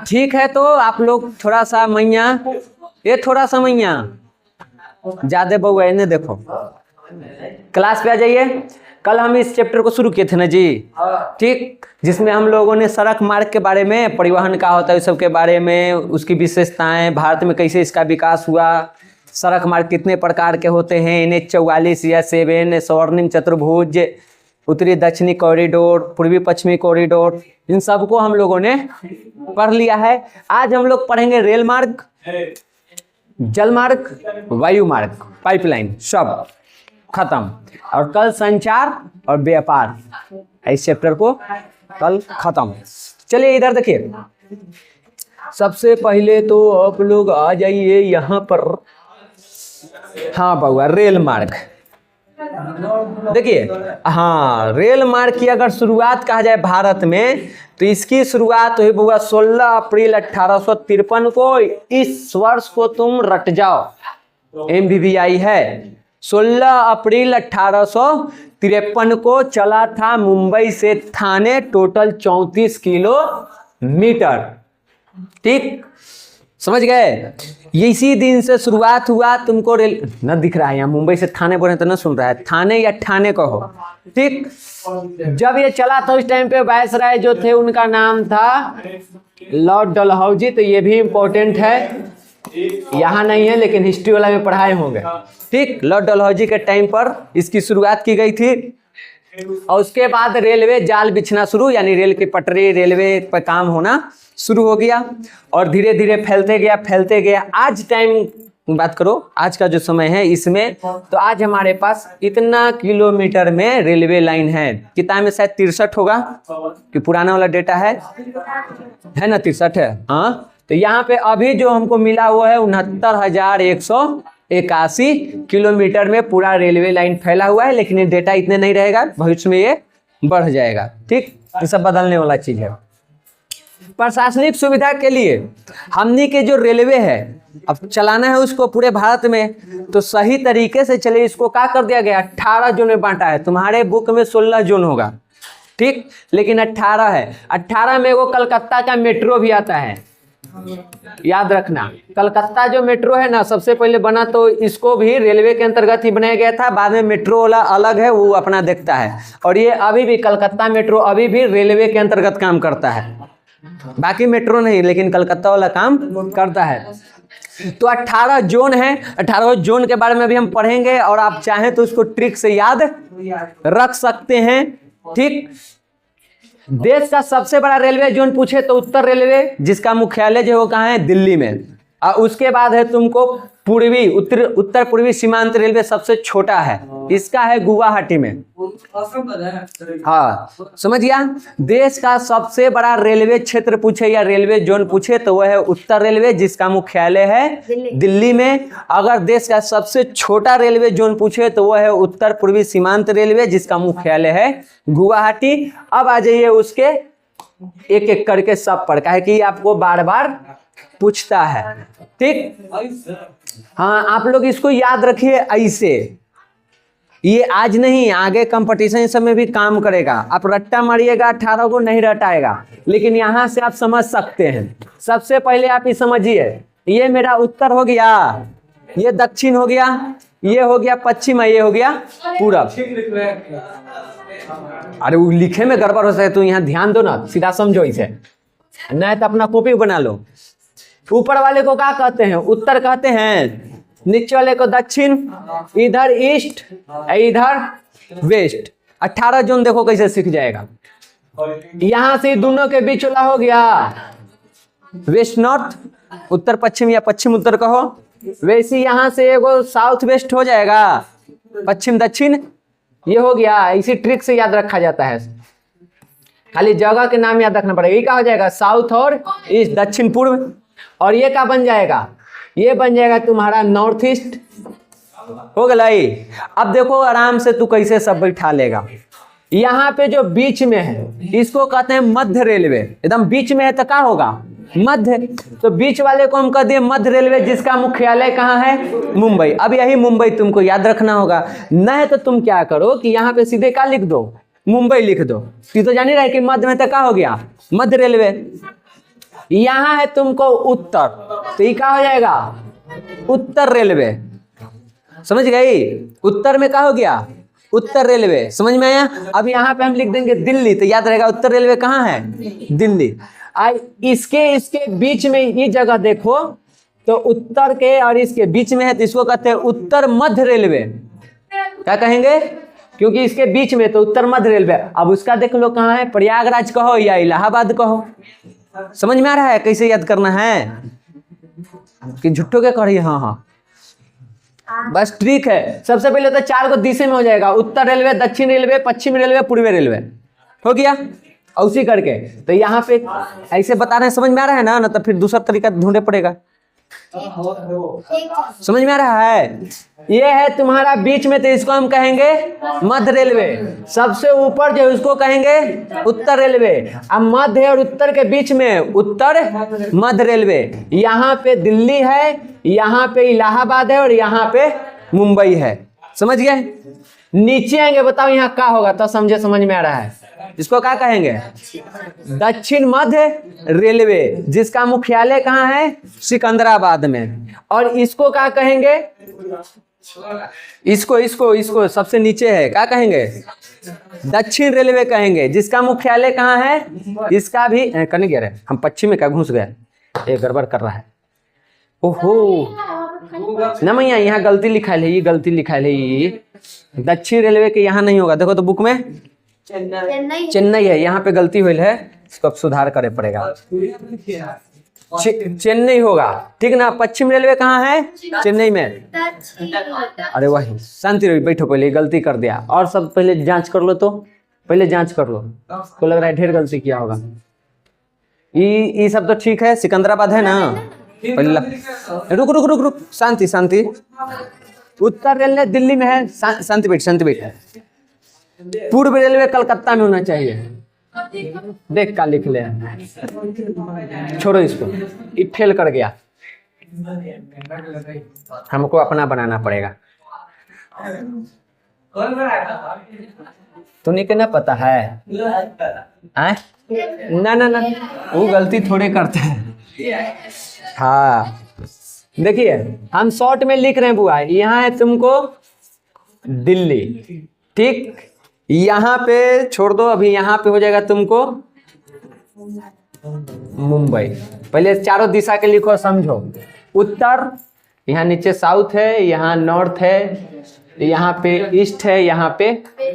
ठीक है, तो आप लोग थोड़ा सा मैया, ये थोड़ा सा मैया ज्यादा बहु है, देखो क्लास पे आ जाइए। कल हम इस चैप्टर को शुरू किए थे ना जी, ठीक, जिसमें हम लोगों ने सड़क मार्ग के बारे में, परिवहन का होता है उस सब के बारे में, उसकी विशेषताएं, भारत में कैसे इसका विकास हुआ, सड़क मार्ग कितने प्रकार के होते हैं, NH 44 या 7, स्वर्णिम चतुर्भुज, उत्तरी दक्षिणी कॉरिडोर, पूर्वी पश्चिमी कॉरिडोर, इन सबको हम लोगों ने पढ़ लिया है। आज हम लोग पढ़ेंगे रेल मार्ग, जल मार्ग, वायु मार्ग, पाइपलाइन, सब खत्म। और कल संचार और व्यापार, इस चैप्टर को कल खत्म। चलिए इधर देखिए, सबसे पहले तो आप लोग आ जाइए यहाँ पर। हाँ बउआ, रेल मार्ग देखिए। हाँ, रेल मार्ग की अगर शुरुआत कहा जाए भारत में, तो इसकी शुरुआत हुई बउआ 16 अप्रैल 1853 को। इस वर्ष को तुम रट जाओ, MBBI है। 16 अप्रैल 1853 को चला था मुंबई से थाने, टोटल 34 किलोमीटर, ठीक, समझ गए। इसी दिन से शुरुआत हुआ। तुमको रेल न दिख रहा है यहाँ, मुंबई से थाने बोले तो न सुन रहा है, थाने या ठाणे कहो, ठीक। जब ये चला था उस टाइम पे वायसराय जो थे उनका नाम था लॉर्ड डलहौजी, तो ये भी इम्पोर्टेंट है, यहाँ नहीं है लेकिन हिस्ट्री वाला में पढ़ाए होंगे, ठीक। लॉर्ड डलहौजी के टाइम पर इसकी शुरुआत की गई थी। और उसके बाद रेलवे जाल बिछना शुरू, यानी रेल की पटरी, रेलवे पर काम होना शुरू हो गया और धीरे धीरे फैलते गया। आज टाइम बात करो, आज का जो समय है इसमें, तो आज हमारे पास इतना किलोमीटर में रेलवे लाइन है। किताब में शायद 63 होगा, कि पुराना वाला डेटा है ना, 63 है। हाँ, तो यहाँ पे अभी जो हमको मिला हुआ है 69,181 किलोमीटर में पूरा रेलवे लाइन फैला हुआ है। लेकिन ये डेटा इतने नहीं रहेगा, भविष्य में ये बढ़ जाएगा, ठीक। ये सब बदलने वाला चीज है। प्रशासनिक सुविधा के लिए हमनी के जो रेलवे है, अब चलाना है उसको पूरे भारत में, तो सही तरीके से चले, इसको क्या कर दिया गया, 18 जोन में बांटा है। तुम्हारे बुक में 16 जोन होगा, ठीक, लेकिन 18 है। 18 में वो कलकत्ता का मेट्रो भी आता है, याद रखना। कलकत्ता जो मेट्रो है ना, सबसे पहले बना तो इसको भी रेलवे के अंतर्गत ही बनाया गया था, बाद में मेट्रो वाला अलग है, वो अपना देखता है। और ये अभी भी कलकत्ता मेट्रो अभी भी रेलवे के अंतर्गत काम करता है, बाकी मेट्रो नहीं, लेकिन कलकत्ता वाला काम करता है। तो 18 जोन है, 18 जोन के बारे में भी हम पढ़ेंगे, और आप चाहें तो उसको ट्रिक से याद रख सकते हैं, ठीक। देश का सबसे बड़ा रेलवे जोन पूछे तो उत्तर रेलवे, जिसका मुख्यालय जो है वो कहाँ है, दिल्ली में। और उसके बाद है तुमको पूर्वी, उत्तर पूर्वी सीमांत रेलवे सबसे छोटा है, इसका है गुवाहाटी में। हाँ, समझ गया। देश का सबसे बड़ा रेलवे क्षेत्र पूछे या रेलवे जोन पूछे तो वह है उत्तर रेलवे, जिसका मुख्यालय है दिल्ली में। अगर देश का सबसे छोटा रेलवे जोन पूछे तो वह है उत्तर पूर्वी सीमांत रेलवे, जिसका मुख्यालय है गुवाहाटी। अब आ जाइए उसके एक एक करके सब पर, काहे कि आपको बार बार पूछता है, ठीक। हाँ, आप लोग इसको याद रखिए ऐसे, ये आज नहीं, आगे कंपटीशन सब में भी काम करेगा। आप रट्टा मारिएगा 18 को नहीं रटाएगा, लेकिन यहाँ से आप समझ सकते हैं। सबसे पहले आप ये समझिए, ये मेरा उत्तर हो गया, ये दक्षिण हो गया, ये हो गया पश्चिम, ये हो गया पूरब। अरे वो लिखे में गड़बड़ हो सकता है, तो यहाँ ध्यान दो ना, सीधा समझो इसे, नहीं तो अपना कॉपी बना लो। ऊपर वाले को क्या कहते हैं, उत्तर कहते हैं, नीचे वाले को दक्षिण, इधर ईस्ट, इधर वेस्ट। 18 जोन देखो कैसे सीख जाएगा। यहां से दोनों के बीच वाला हो गया वेस्ट नॉर्थ, उत्तर पश्चिम या पश्चिम उत्तर कहो। वैसे यहां से एगो साउथ वेस्ट हो जाएगा, पश्चिम दक्षिण, ये हो गया। इसी ट्रिक से याद रखा जाता है, खाली जगह के नाम याद रखना पड़ेगा। ये क्या हो जाएगा, साउथ और ईस्ट, दक्षिण पूर्व। और ये क्या बन जाएगा, ये बन जाएगा तुम्हारा नॉर्थ ईस्ट, हो गया। अब देखो आराम से तू कैसे सब बैठा लेगा। यहाँ पे जो बीच में है इसको कहते हैं मध्य रेलवे, एकदम बीच में है तो क्या होगा, मध्य। तो बीच वाले को हम कह दिए मध्य रेलवे, जिसका मुख्यालय कहाँ है, मुंबई। अब यही मुंबई तुमको याद रखना होगा, नहीं तो तुम क्या करो कि यहाँ पे सीधे क्या लिख दो, मुंबई लिख दो। तो जान ही रहे कि मध्य में तो क्या हो गया, मध्य रेलवे। यहाँ है तुमको उत्तर, तो ये क्या हो जाएगा? उत्तर रेलवे। समझ गई? उत्तर में क्या हो गया? उत्तर रेलवे। समझ में आया? अब यहाँ पे हम लिख देंगे दिल्ली, तो याद रहेगा उत्तर रेलवे कहाँ है? दिल्ली। इसके बीच में ये जगह देखो, तो उत्तर के और इसके बीच में है, तो इसको कहते हैं उत्तर मध्य रेलवे। क्या कहेंगे? क्योंकि इसके बीच में, तो उत्तर मध्य रेलवे। अब उसका देख लो कहाँ है, प्रयागराज कहो या इलाहाबाद कहो। समझ में आ रहा है कैसे याद करना है कि झुट्ठो के करिए? हाँ हाँ, बस ट्रिक है। सबसे पहले तो 4 को दिशा में हो जाएगा, उत्तर रेलवे, दक्षिण रेलवे, पश्चिम रेलवे, पूर्वी रेलवे, हो गया। और उसी करके तो यहाँ पे ऐसे बता रहे हैं, समझ में आ रहा है ना? तो फिर दूसरा तरीका ढूंढने पड़ेगा। समझ में आ रहा है? ये है तुम्हारा बीच में, तो इसको हम कहेंगे मध्य रेलवे। सबसे ऊपर जो उसको कहेंगे उत्तर रेलवे। अब मध्य और उत्तर के बीच में उत्तर मध्य रेलवे। यहाँ पे दिल्ली है, यहाँ पे इलाहाबाद है और यहाँ पे मुंबई है। समझ गए? नीचे आएंगे, बताओ यहाँ क्या होगा, तो समझे? समझ में आ रहा है? इसको क्या कहेंगे? दक्षिण मध्य रेलवे, जिसका मुख्यालय कहाँ है? सिकंदराबाद में। और इसको क्या कहेंगे? इसको सबसे नीचे है, क्या कहेंगे? दक्षिण रेलवे कहेंगे, जिसका मुख्यालय कहाँ है? इसका भी करने गया रहे, हम पश्चिम में क्या घुस गए, ये गड़बड़ कर रहा है। ओहो ना मैया, यहाँ गलती लिखा है, ये गलती लिखा है। ये दक्षिण रेलवे के यहाँ नहीं होगा, देखो तो बुक में चेन्नई है, यहाँ पे गलती हुई है, इसको अब सुधार करे पड़ेगा। चेन्नई होगा, ठीक ना? पश्चिम रेलवे कहाँ है? चेन्नई में। अरे वही, शांति रही, बैठो, पहले गलती कर दिया। और सब पहले जांच कर लो, तो पहले जांच कर लो, को लग रहा है ढेर गलती किया होगा। ये सब तो ठीक है, सिकंदराबाद है ना? पहले रुक रुक रुक रुक, शांति शांति। उत्तर रेलवे दिल्ली में है, शांति बैठ, शांति बैठ। पूर्व रेलवे कलकत्ता में होना चाहिए। देख का लिख ले, छोड़ो इसको, ये फेल कर गया, हमको अपना बनाना पड़ेगा। तुम्हें क्या पता है? ना ना ना, वो गलती थोड़े करते हैं। हाँ देखिए, हम शॉर्ट में लिख रहे हैं बुआ, यहाँ है तुमको दिल्ली, ठीक? यहाँ पे छोड़ दो, अभी यहाँ पे हो जाएगा तुमको मुंबई। पहले चारों दिशा के लिखो, समझो। उत्तर, यहाँ नीचे साउथ है, यहाँ नॉर्थ है, यहाँ पे ईस्ट है, यहाँ पे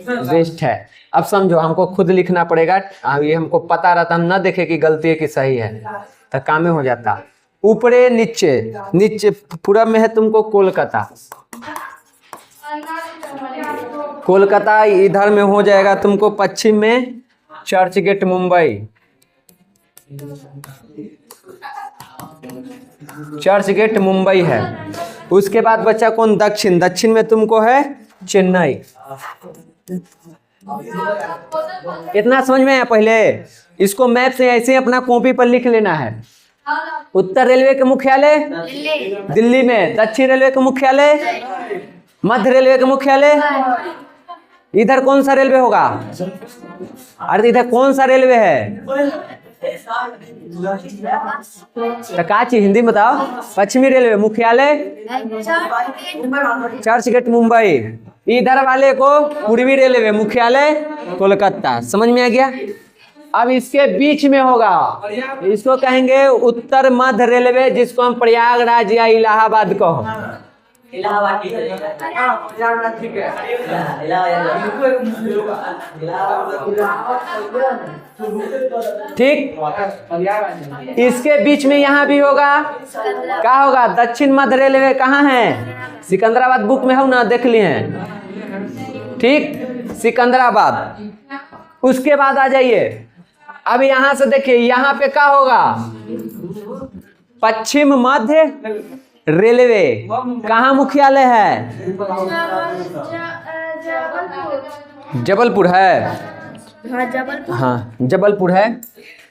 वेस्ट है। अब समझो, हमको खुद लिखना पड़ेगा। ये हमको पता रहता, हम ना देखे कि गलती है कि सही है, तो काम में हो जाता। ऊपरे नीचे, नीचे पूरब में है तुमको कोलकाता, कोलकाता इधर में हो जाएगा तुमको पश्चिम में चर्च गेट मुंबई, चर्च गेट मुंबई है। उसके बाद बच्चा कौन? दक्षिण, दक्षिण में तुमको है चेन्नई। इतना समझ में आया? पहले इसको मैप से ऐसे ही अपना कॉपी पर लिख लेना है। उत्तर रेलवे के मुख्यालय दिल्ली में, दक्षिण रेलवे के मुख्यालय, मध्य रेलवे के मुख्यालय इधर कौन सा रेलवे होगा? अरे इधर कौन सा रेलवे है? तो का चीज हिंदी में बताओ। पश्चिमी रेलवे मुख्यालय चर्च गेट मुंबई, इधर वाले को पूर्वी रेलवे मुख्यालय कोलकाता। समझ में आ गया? अब इसके बीच में होगा, इसको कहेंगे उत्तर मध्य रेलवे, जिसको हम प्रयागराज या इलाहाबाद कहो। ठीक, इसके बीच में यहाँ भी होगा, क्या होगा? दक्षिण मध्य रेलवे कहाँ है? सिकंदराबाद बुक में हो ना, देख लिए हैं, ठीक? सिकंदराबाद। उसके बाद आ जाइए, अब यहाँ से देखिए, यहाँ पे क्या होगा? पश्चिम मध्य रेलवे कहाँ मुख्यालय है? जबलपुर है। हाँ जबलपुर है,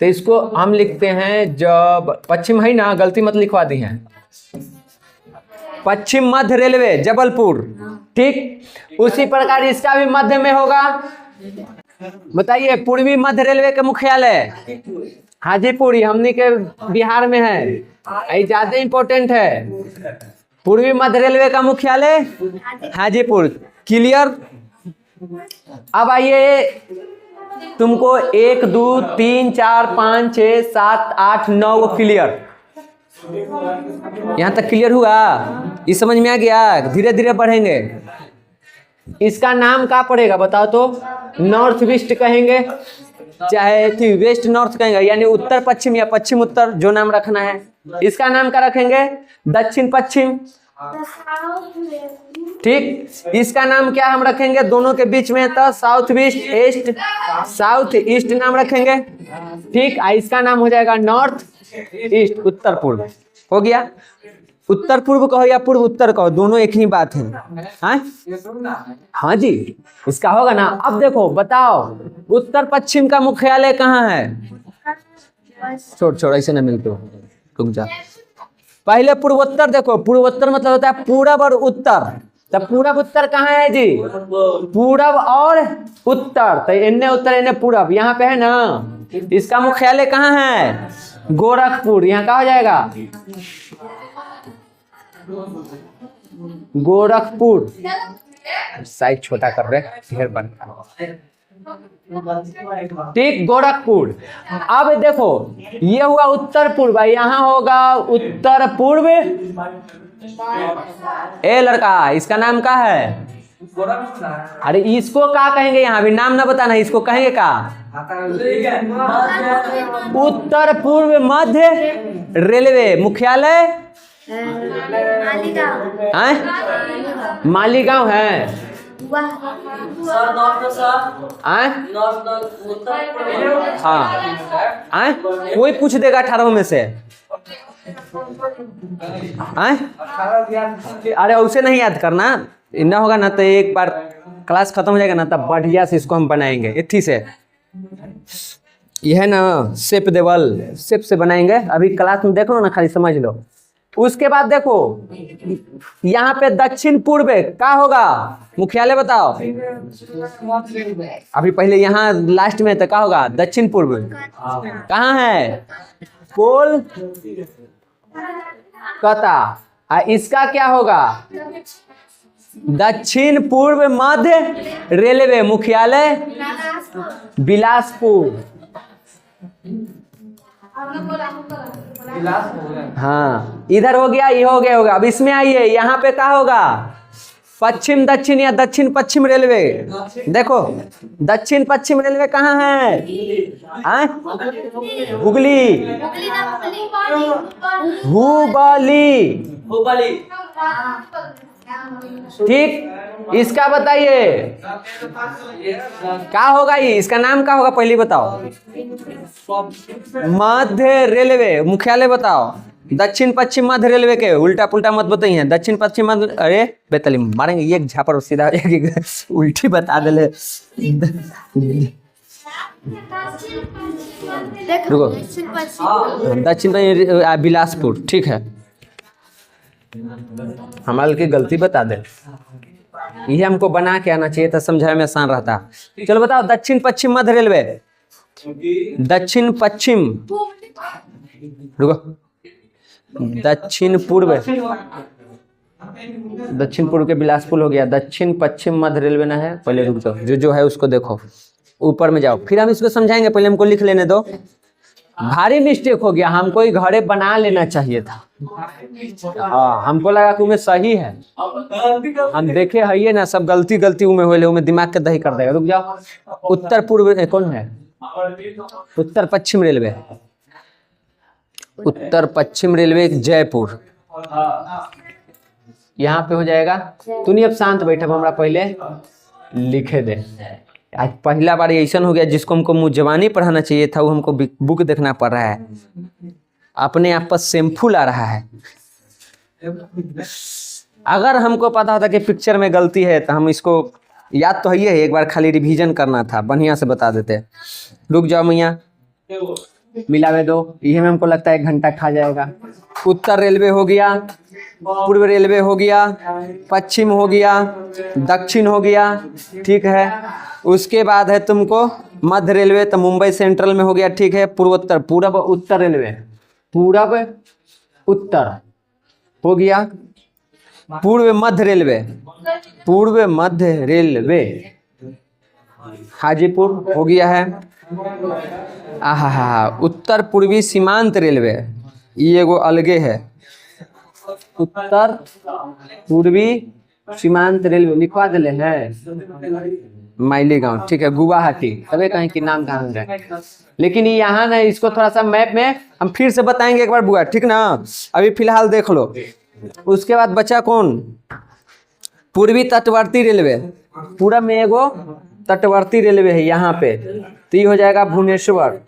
तो इसको हम लिखते हैं जब, पश्चिम है ना, गलती मत लिखवा दी है। पश्चिम मध्य रेलवे जबलपुर, ठीक? उसी प्रकार इसका भी मध्य में होगा। बताइए, पूर्वी मध्य रेलवे के मुख्यालय हाजीपुर हमनी के बिहार में है, ये ज्यादा इम्पोर्टेंट है। पूर्वी मध्य रेलवे का मुख्यालय हाजीपुर। क्लियर। अब आइए, तुमको 1 2 3 4 5 6 7 8 9 क्लियर। यहां तक क्लियर हुआ? इस समझ में आ गया? धीरे धीरे बढ़ेंगे। इसका नाम क्या पड़ेगा बताओ तो? नॉर्थ वेस्ट कहेंगे, चाहे वेस्ट नॉर्थ कहेंगे, यानी उत्तर पश्चिम या पश्चिम उत्तर, जो नाम रखना है। इसका नाम क्या रखेंगे? दक्षिण पश्चिम। ठीक। इसका नाम क्या हम रखेंगे? दोनों के बीच में था south west east, south east नाम रखेंगे। ठीक। इसका नाम हो जाएगा नॉर्थ ईस्ट, उत्तर पूर्व। हो गया। उत्तर पूर्व कहो या पूर्व उत्तर कहो, दोनों एक ही बात है। हाँ जी, इसका होगा ना। अब देखो बताओ, उत्तर पश्चिम का मुख्यालय कहाँ है? छोड़ ऐसे ना मिलते हो, रुक जा। पहले पूर्वोत्तर देखो। पूर्वोत्तर मतलब होता है पूरब और उत्तर। तब पूरब उत्तर कहाँ है जी? पूरब और उत्तर। तो इन्ने उत्तर इन्ने पूरब, यहाँ पे है ना। इसका मुख्यालय कहाँ है? गोरखपुर। यहाँ क्या हो जाएगा? गोरखपुर। साइज छोटा कर रहे, ढेर बन। ठीक, गोरखपुर। अब देखो, ये हुआ उत्तर पूर्व, यहाँ होगा उत्तर पूर्व। ए लड़का, इसका नाम क्या है? अरे इसको क्या कहेंगे? यहाँ भी नाम ना बताना, इसको कहेंगे क्या? उत्तर पूर्व मध्य रेलवे मुख्यालय मालीगांव है। हाँ, कोई पूछ देगा 18 में से। अरे उसे नहीं याद करना, ना होगा ना तो एक बार क्लास खत्म हो जाएगा ना, तब बढ़िया से इसको हम बनाएंगे। इथी से यह है ना शेप देवल, शेप से बनाएंगे। अभी क्लास में देख लो ना, खाली समझ लो। उसके बाद देखो, यहाँ पे दक्षिण पूर्व क्या होगा मुख्यालय? बताओ। अभी पहले यहाँ लास्ट में तो क्या होगा? दक्षिण पूर्व कहाँ है? कोलकाता। इसका क्या होगा? दक्षिण पूर्व मध्य रेलवे मुख्यालय बिलासपुर। हाँ, इधर हो गया, ये हो गया होगा। अब इसमें आइए, यहाँ पे क्या होगा? पश्चिम दक्षिण या दक्षिण पश्चिम रेलवे। देखो, दक्षिण पश्चिम रेलवे कहाँ है? हुगली, हुबली। ठीक। इसका बताइए क्या होगा? ये इसका नाम क्या होगा? पहले बताओ। मध्य रेलवे मुख्यालय बताओ। दक्षिण पश्चिम मध्य रेलवे के उल्टा पुल्टा मत बताइए। दक्षिण पश्चिम मध्य, अरे बेतलीम मारेंगे एक झापर सीधा, एक उल्टी बता दे। रुको, दक्षिण बिलासपुर। ठीक है, हमारे की गलती बता दे, ये हमको बना के आना चाहिए था, समझाने में आसान रहता। चलो बताओ, दक्षिण पश्चिम मध्य रेलवे। दक्षिण पश्चिम, रुको, दक्षिण पूर्व। दक्षिण पूर्व के बिलासपुर हो गया। दक्षिण पश्चिम मध्य रेलवे ना है, पहले रुक जाओ, जो है उसको देखो, ऊपर में जाओ, फिर हम इसको समझाएंगे। पहले हमको लिख लेने दो। भारी मिस्टेक हो गया, हमको ही घरे बना लेना चाहिए था। हाँ, हमको लगा कि उमें सही है, हम देखे है ये ना, सब गलती उमें होले, उमें दिमाग के दही कर देगा। रुक जाओ। उत्तर पूर्व कौन है? उत्तर पश्चिम रेलवे। उत्तर पश्चिम रेलवे जयपुर, यहाँ पे हो जाएगा। तूने अब शांत बैठा, हमरा पहले लिखे दे। आज पहला बार ऐसा हो गया जिसको हमको मुँह जबानी पढ़ाना चाहिए था, वो हमको बुक देखना पड़ रहा है। अपने आप पर शैम्पू आ रहा है। अगर हमको पता होता कि पिक्चर में गलती है तो हम इसको, याद तो है, एक बार खाली रिवीजन करना था, बढ़िया से बता देते। रुक जाओ मैया, मिलावे दो, ये में हमको लगता है 1 घंटा खा जाएगा। उत्तर रेलवे हो गया, पूर्व रेलवे हो गया, पश्चिम हो गया, दक्षिण हो गया, ठीक है। उसके बाद है तुमको मध्य रेलवे, तो मुंबई सेंट्रल में हो गया, ठीक है। पूर्वोत्तर, पूरब उत्तर रेलवे, पूरब उत्तर हो गया। पूर्व मध्य रेलवे, पूर्व मध्य रेलवे हाजीपुर हो गया है। आहा, उत्तर पूर्वी सीमांत रेलवे, ये एगो अलगे है। उत्तर पूर्वी सीमांत रेलवे लिखवा दिले है माइलीगांव, ठीक है। गुवाहाटी, तबे कहीं की नाम कहाँ रहे, लेकिन ये यहाँ ना, इसको थोड़ा सा मैप में हम फिर से बताएंगे एक बार बुआ, ठीक ना। अभी फिलहाल देख लो। उसके बाद बचा कौन, पूर्वी तटवर्ती रेलवे। पूरब में एगो तटवर्ती रेलवे है यहाँ पे, तो ये हो जाएगा भुवनेश्वर।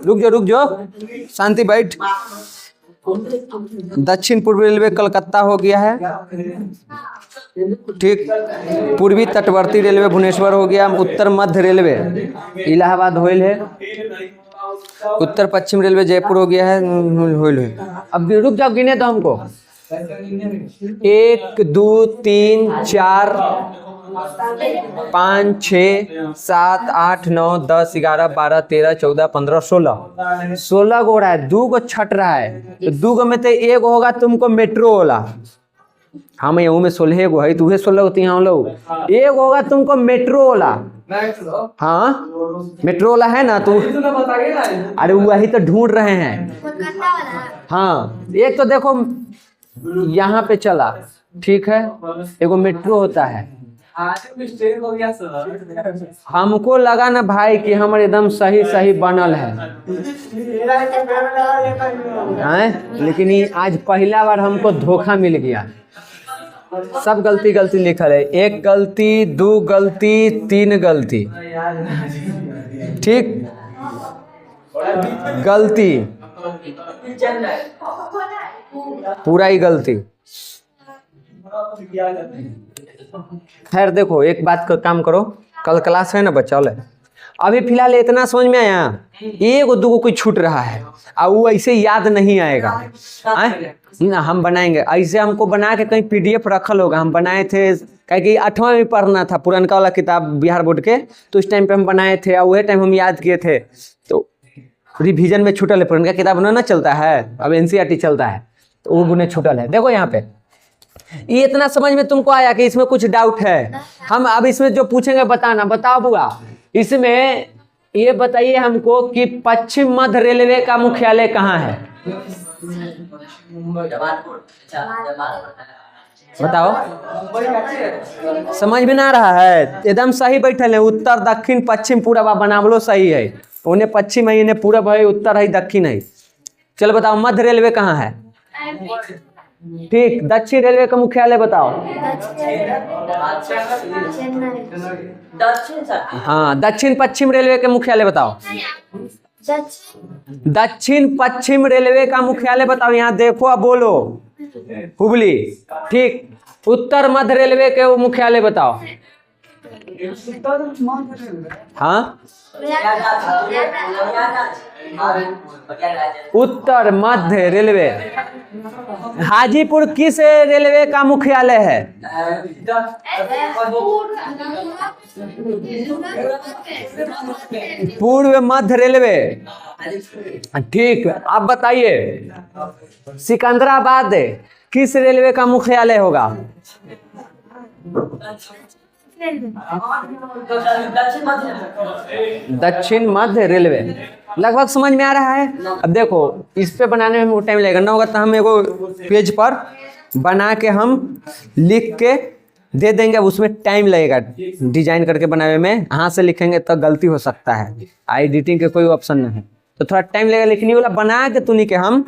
रुक जाओ शांति बैठ। दक्षिण पूर्व रेलवे कलकत्ता हो गया है, ठीक। पूर्वी तटवर्ती रेलवे भुवनेश्वर हो गया। उत्तर मध्य रेलवे इलाहाबाद होइल है। उत्तर पश्चिम रेलवे जयपुर हो गया है, होइल है। अब रुक जाओ, गिने दो हमको। 1 2 3 4 5 6 7 8 9 10 11 12 13 14 15 16 गो रहा है, 2 गो छट रहा है, तो 2 गो में तो एक होगा तुमको मेट्रो वाला। हाँ मैं में 16 गो है, तुहे 16 होती हैं लोग, एक होगा तुमको मेट्रो वाला। हाँ मेट्रो वाला है ना, तो अरे वही तो ढूंढ रहे हैं। हाँ एक तो देखो यहाँ पे चला, ठीक है, एगो मेट्रो होता है। हमको लगा ना भाई कि हम एकदम सही सही बनल है, लेकिन ये आज पहला बार हमको धोखा मिल गया। सब गलती गलती लिखल है, 1 गलती 2 गलती 3 गलती, ठीक। गलती पूरा ही गलती। खैर देखो एक बात का काम करो, कल क्लास है ना बच्चा, अभी फिलहाल इतना समझ में आया, 1 2 कोई छूट रहा है और वो ऐसे याद नहीं आएगा। ना हम बनाएंगे ऐसे, हमको बना के कहीं PDF रखल होगा, हम बनाए थे क्योंकि 8वां में पढ़ना था पुरनका वाला किताब बिहार बोर्ड के, तो उस टाइम पे हम बनाए थे और वही टाइम हम याद किए थे। तो रिवीजन में छूटल है, पुरनका किताब ना चलता है, अब NCERT चलता है, तो वो गुने छूटल है। देखो यहाँ पे ये इतना समझ में तुमको आया कि इसमें कुछ डाउट है। हम अब इसमें जो पूछेंगे बताना, बताओ बुआ। इसमें ये बताइए हमको कि पश्चिम मध्य रेलवे का मुख्यालय कहाँ है, बताओ। समझ में ना रहा है, एकदम सही बैठल है, उत्तर दक्षिण पश्चिम पूरब बनावलो सही है। उन्हें पश्चिम है, इन्हें पूरब है, उत्तर है, दक्षिण है। चलो बताओ मध्य रेलवे कहाँ है, ठीक। दक्षिण रेलवे का मुख्यालय बताओ। हाँ दक्षिण पश्चिम रेलवे का मुख्यालय बताओ। दक्षिण पश्चिम रेलवे का मुख्यालय बताओ, यहाँ देखो अब बोलो। हुबली, ठीक। उत्तर मध्य रेलवे के मुख्यालय बताओ। हाँ उत्तर मध्य रेलवे। हाजीपुर किस रेलवे का मुख्यालय है, पूर्व मध्य रेलवे, ठीक। अब बताइए सिकंदराबाद किस रेलवे का मुख्यालय होगा, दक्षिण मध्य रेलवे। लगभग समझ में आ रहा है। अब देखो इस पे बनाने में टाइम लगेगा ना, होगा तो हम एगो पेज पर बना के हम लिख के दे देंगे, अब उसमें टाइम लगेगा डिजाइन करके बनाने में। हाथ से लिखेंगे तो गलती हो सकता है, एडिटिंग के कोई ऑप्शन नहीं है, तो थोड़ा टाइम लगेगा, लेकिन ये वाला बना के तुनी के हम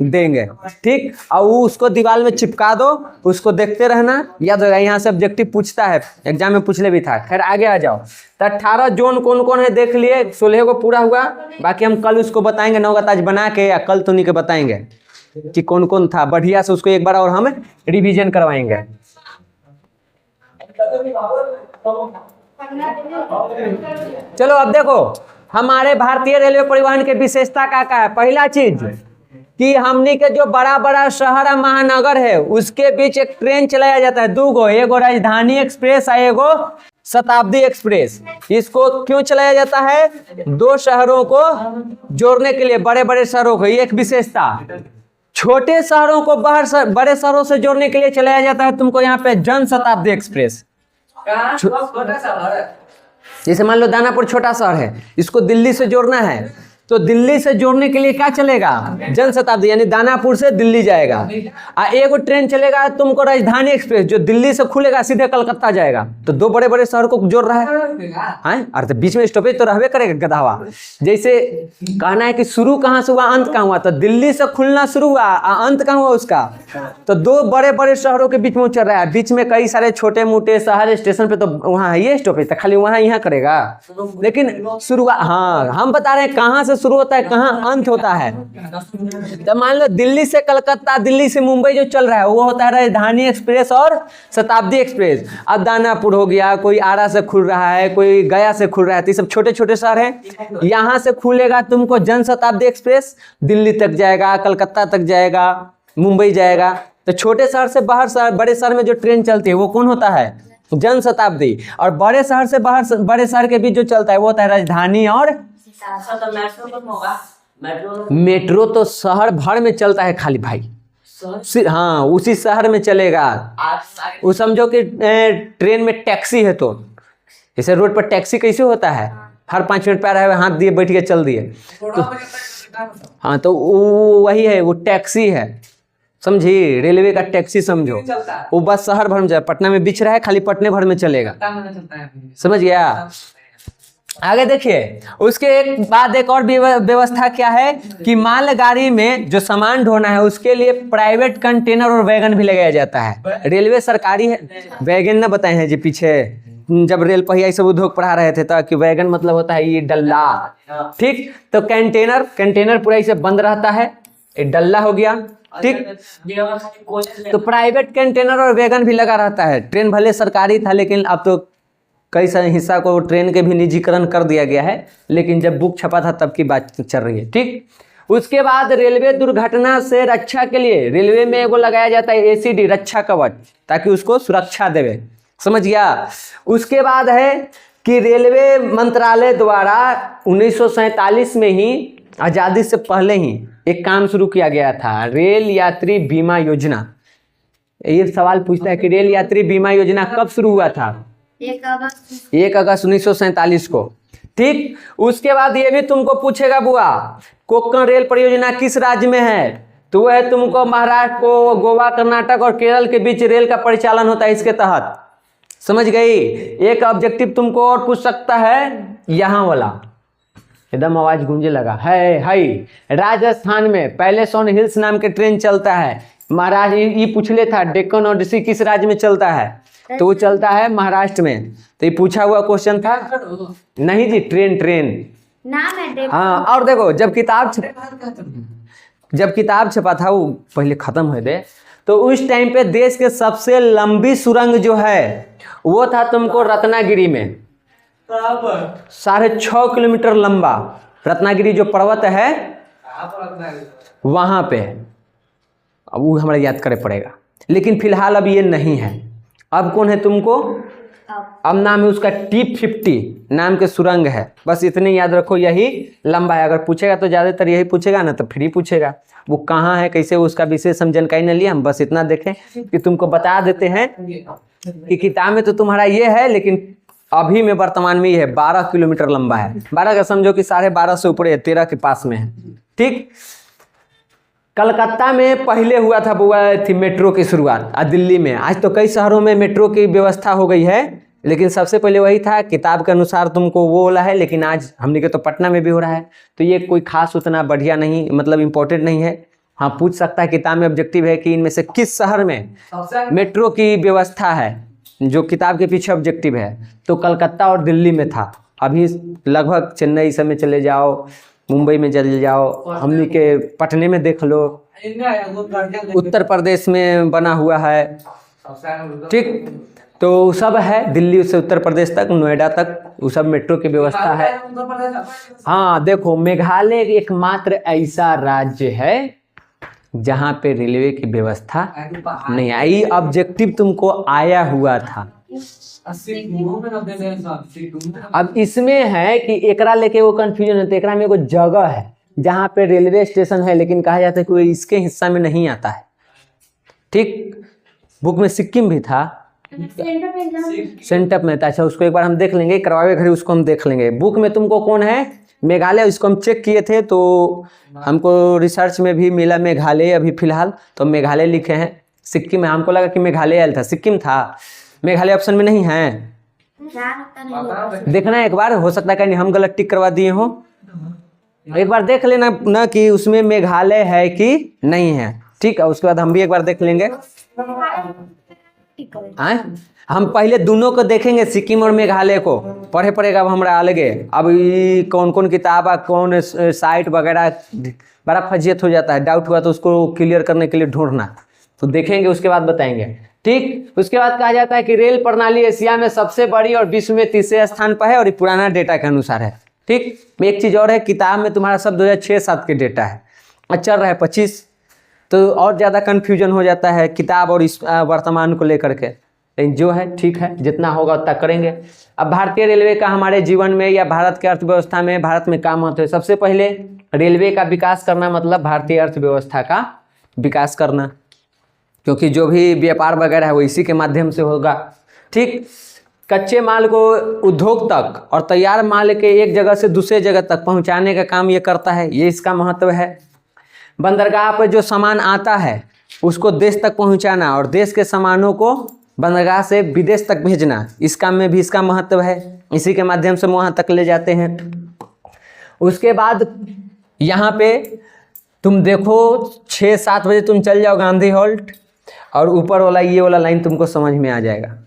देंगे, ठीक। और वो उसको दीवार में चिपका दो, उसको देखते रहना, याद होगा। यहाँ से ऑब्जेक्टिव पूछता है, एग्जाम में पूछले भी था। खैर आगे आ जाओ। तो 18 जोन कौन कौन है देख लिए, 16 को पूरा हुआ। बाकी हम कल उसको बताएंगे, 9 ताज बना के, या कल तुनी के बताएंगे कि कौन कौन था, बढ़िया से उसको एक बार और हम रिविजन करवाएंगे। चलो अब देखो हमारे भारतीय रेलवे परिवहन के विशेषता का है? पहला चीज कि हमनी के जो बड़ा बड़ा शहर और महानगर है उसके बीच एक ट्रेन चलाया जाता है, दो गो, एगो राजधानी एक्सप्रेस और एगो शताब्दी एक्सप्रेस। इसको क्यों चलाया जाता है? दो शहरों को जोड़ने के लिए, बड़े बड़े शहरों को। ये एक विशेषता। छोटे शहरों को बड़े शहरों से जोड़ने के लिए चलाया जाता है तुमको यहाँ पे जन शताब्दी एक्सप्रेस। जैसे मान लो दानापुर छोटा शहर है, इसको दिल्ली से जोड़ना है, तो दिल्ली से जोड़ने के लिए क्या चलेगा? जन शताब्दी, यानी दानापुर से दिल्ली जाएगा। एगो ट्रेन चलेगा तुमको राजधानी एक्सप्रेस, जो दिल्ली से खुलेगा सीधे कलकत्ता जाएगा। तो दो बड़े बड़े शहर को जोड़ रहा है। अरे तो बीच में स्टॉपेज तो रहबे करेगा गधावा। जैसे कहना है कि शुरू कहाँ से हुआ, अंत कहाँ हुआ, तो दिल्ली से खुलना शुरू हुआ, अंत कहाँ हुआ उसका? तो दो बड़े बड़े शहरों के बीच में चल रहा है। बीच में कई सारे छोटे मोटे शहर, स्टेशन पे तो वहाँ है ये स्टॉपेज, तो खाली वहाँ यहाँ करेगा। लेकिन शुरुआत, हाँ हम बता रहे हैं कहाँ से शुरू होता है, कहाँ अंत होता है। तो मान लो दिल्ली से कलकत्ता, दिल्ली से मुंबई जो चल रहा है वो होता है राजधानी एक्सप्रेस और शताब्दी एक्सप्रेस। अब दानापुर हो गया, कोई आरा से खुल रहा है, कोई गया से खुल रहा है, तो ये सब छोटे छोटे शहर हैं। यहाँ से खुलेगा तुमको जन शताब्दी एक्सप्रेस, दिल्ली तक जाएगा, कलकत्ता तक जाएगा, मुंबई जाएगा। तो छोटे शहर से बाहर शहर, बड़े शहर में जो ट्रेन चलती है वो कौन होता है? जन शताब्दी। और बड़े शहर से बाहर, बड़े शहर के बीच जो चलता है वो होता है राजधानी और मेट्रो। तो शहर भर में चलता है खाली भाई, हाँ उसी शहर में चलेगा। वो समझो कि ट्रेन में टैक्सी है, तो जैसे रोड पर टैक्सी कैसे होता है, हर 5 मिनट पैर है, हाथ दिए बैठ के चल दिए, तो हाँ तो वही है, वो टैक्सी है, समझी? रेलवे का टैक्सी समझो। वो बस शहर भर में जाए, पटना में बिछ रहा है, खाली पटने भर में चलेगा, समझ गया? आगे देखिए, उसके एक और व्यवस्था क्या है कि मालगाड़ी में जो सामान ढोना है उसके लिए प्राइवेट कंटेनर और वैगन भी लगाया जाता है। रेलवे सरकारी है, वैगन ना बताए हैं जी पीछे जब रेल पहिया सब उद्योग पढ़ा रहे थे, तो कि वैगन मतलब होता है ये डल्ला, ठीक? तो कंटेनर पूरा इसे बंद रहता है, ये डल्ला हो गया, ठीक? तो प्राइवेट कंटेनर और वैगन भी लगा रहता है। ट्रेन भले सरकारी था, लेकिन अब तो कई सारे हिस्सा को ट्रेन के भी निजीकरण कर दिया गया है, लेकिन जब बुक छपा था तब की बात चल रही है, ठीक? उसके बाद रेलवे दुर्घटना से रक्षा के लिए रेलवे में एगो लगाया जाता है एसीडी, रक्षा कवच, ताकि उसको सुरक्षा देवे, समझ गया? उसके बाद है कि रेलवे मंत्रालय द्वारा 1947 में ही, आज़ादी से पहले ही एक काम शुरू किया गया था, रेल यात्री बीमा योजना। ये सवाल पूछता है कि रेल यात्री बीमा योजना कब शुरू हुआ था? 1 अगस्त 1947 को, ठीक? उसके बाद ये भी तुमको पूछेगा बुआ, कोंकण रेल परियोजना किस राज्य में है? तो वह है तुमको महाराष्ट्र को, गोवा, कर्नाटक और केरल के बीच रेल का परिचालन होता है इसके तहत, समझ गई? एक ऑब्जेक्टिव तुमको और पूछ सकता है, यहाँ वाला एकदम आवाज गूंजे लगा है राजस्थान में पैलेस ऑन हिल्स नाम के ट्रेन चलता है। महाराष्ट्र, ये पूछ ले था डेक्कन ओडिसी किस राज्य में चलता है? तो वो चलता है महाराष्ट्र में। तो ये पूछा हुआ क्वेश्चन था नहीं जी, ट्रेन नाम है। हाँ, और देखो जब किताब छपा था वो पहले खत्म हो गए, तो उस टाइम पे देश के सबसे लंबी सुरंग जो है वो था तुमको रत्नागिरी में, 6.5 किलोमीटर लंबा रत्नागिरी जो पर्वत है वहां पे। अब वो हमारा याद करे पड़ेगा, लेकिन फिलहाल अब ये नहीं है। अब कौन है तुमको? अब नाम है उसका T50 नाम के सुरंग है। बस इतने याद रखो, यही लंबा है। अगर पूछेगा तो ज़्यादातर यही पूछेगा ना, तो फिर ही पूछेगा वो कहाँ है, कैसे, उसका विशेष हम जानकारी न लिया। हम बस इतना देखें कि तुमको बता देते हैं कि किताब में तो तुम्हारा ये है, लेकिन अभी में वर्तमान में ये है 12 किलोमीटर लंबा है। 12 का समझो कि 12.5 से ऊपर है, 13 के पास में है, ठीक? कलकत्ता में पहले हुआ था बुआ थी मेट्रो की शुरुआत, और दिल्ली में। आज तो कई शहरों में मेट्रो की व्यवस्था हो गई है, लेकिन सबसे पहले वही था। किताब के अनुसार तुमको वो वाला है, लेकिन आज हमने के तो पटना में भी हो रहा है। तो ये कोई खास उतना बढ़िया नहीं, मतलब इम्पोर्टेंट नहीं है। हाँ, पूछ सकता है किताब में ऑब्जेक्टिव है कि इनमें से किस शहर में मेट्रो की व्यवस्था है, जो किताब के पीछे ऑब्जेक्टिव है। तो कलकत्ता और दिल्ली में था। अभी लगभग चेन्नई सब में चले जाओ, मुंबई में चले जाओ, हमने के पटने में देख लो, उत्तर प्रदेश में बना हुआ है, ठीक? तो सब है, दिल्ली से उत्तर प्रदेश तक, नोएडा तक, वो सब मेट्रो की व्यवस्था है। हाँ देखो, मेघालय एकमात्र ऐसा राज्य है जहाँ पे रेलवे की व्यवस्था नहीं आई। ऑब्जेक्टिव तुमको आया हुआ था। अब इसमें है कि एकरा लेके वो कंफ्यूजन है, तो एकरा में एगो जगह है जहाँ पे रेलवे स्टेशन है, लेकिन कहा जाता है कि वो इसके हिस्सा में नहीं आता है। ठीक, बुक में सिक्किम भी था, सेंटअप में था। अच्छा, उसको एक बार हम देख लेंगे, करवावे घड़ी उसको हम देख लेंगे। बुक में तुमको कौन है, मेघालय, इसको हम चेक किए थे तो हमको रिसर्च में भी मिला मेघालय अभी फिलहाल, तो मेघालय लिखे हैं। सिक्किम है, हमको लगा कि मेघालय आया था, सिक्किम था, मेघालय ऑप्शन में नहीं है। देखना एक बार, हो सकता है कहीं हम गलत टिक करवा दिए हो, एक बार देख लेना ना कि उसमें मेघालय है कि नहीं है। ठीक है, उसके बाद हम भी एक बार देख लेंगे। हम पहले दोनों को देखेंगे, सिक्किम और मेघालय को पढ़े पड़ेगा अब हमरा अलगे। अब ये कौन कौन किताब, कौन साइट वगैरह, बड़ा फजियत हो जाता है। डाउट हुआ तो उसको क्लियर करने के लिए ढूंढना, तो देखेंगे उसके बाद बताएंगे। ठीक, उसके बाद कहा जाता है कि रेल प्रणाली एशिया में सबसे बड़ी और विश्व में तीसरे स्थान पर है, और ये पुराना डेटा के अनुसार है। ठीक, एक चीज़ और है, किताब में तुम्हारा सब 2006-07 के डेटा है, और चल रहा है 25, तो और ज़्यादा कन्फ्यूजन हो जाता है किताब और इस वर्तमान को लेकर के। लेकिन जो है ठीक है, जितना होगा उतना करेंगे। अब भारतीय रेलवे का हमारे जीवन में या भारत की अर्थव्यवस्था में, भारत में काम महत्व है। सबसे पहले रेलवे का विकास करना मतलब भारतीय अर्थव्यवस्था का विकास करना, क्योंकि जो भी व्यापार वगैरह है वो इसी के माध्यम से होगा। ठीक, कच्चे माल को उद्योग तक और तैयार माल के एक जगह से दूसरे जगह तक पहुंचाने का काम ये करता है, ये इसका महत्व है। बंदरगाह पर जो सामान आता है उसको देश तक पहुंचाना, और देश के सामानों को बंदरगाह से विदेश तक भेजना, इस काम में भी इसका महत्व है, इसी के माध्यम से वहाँ तक ले जाते हैं। उसके बाद यहाँ पे तुम देखो 6-7 बजे तुम चल जाओ गांधी हॉल्ट, और ऊपर वाला ये वाला लाइन तुमको समझ में आ जाएगा।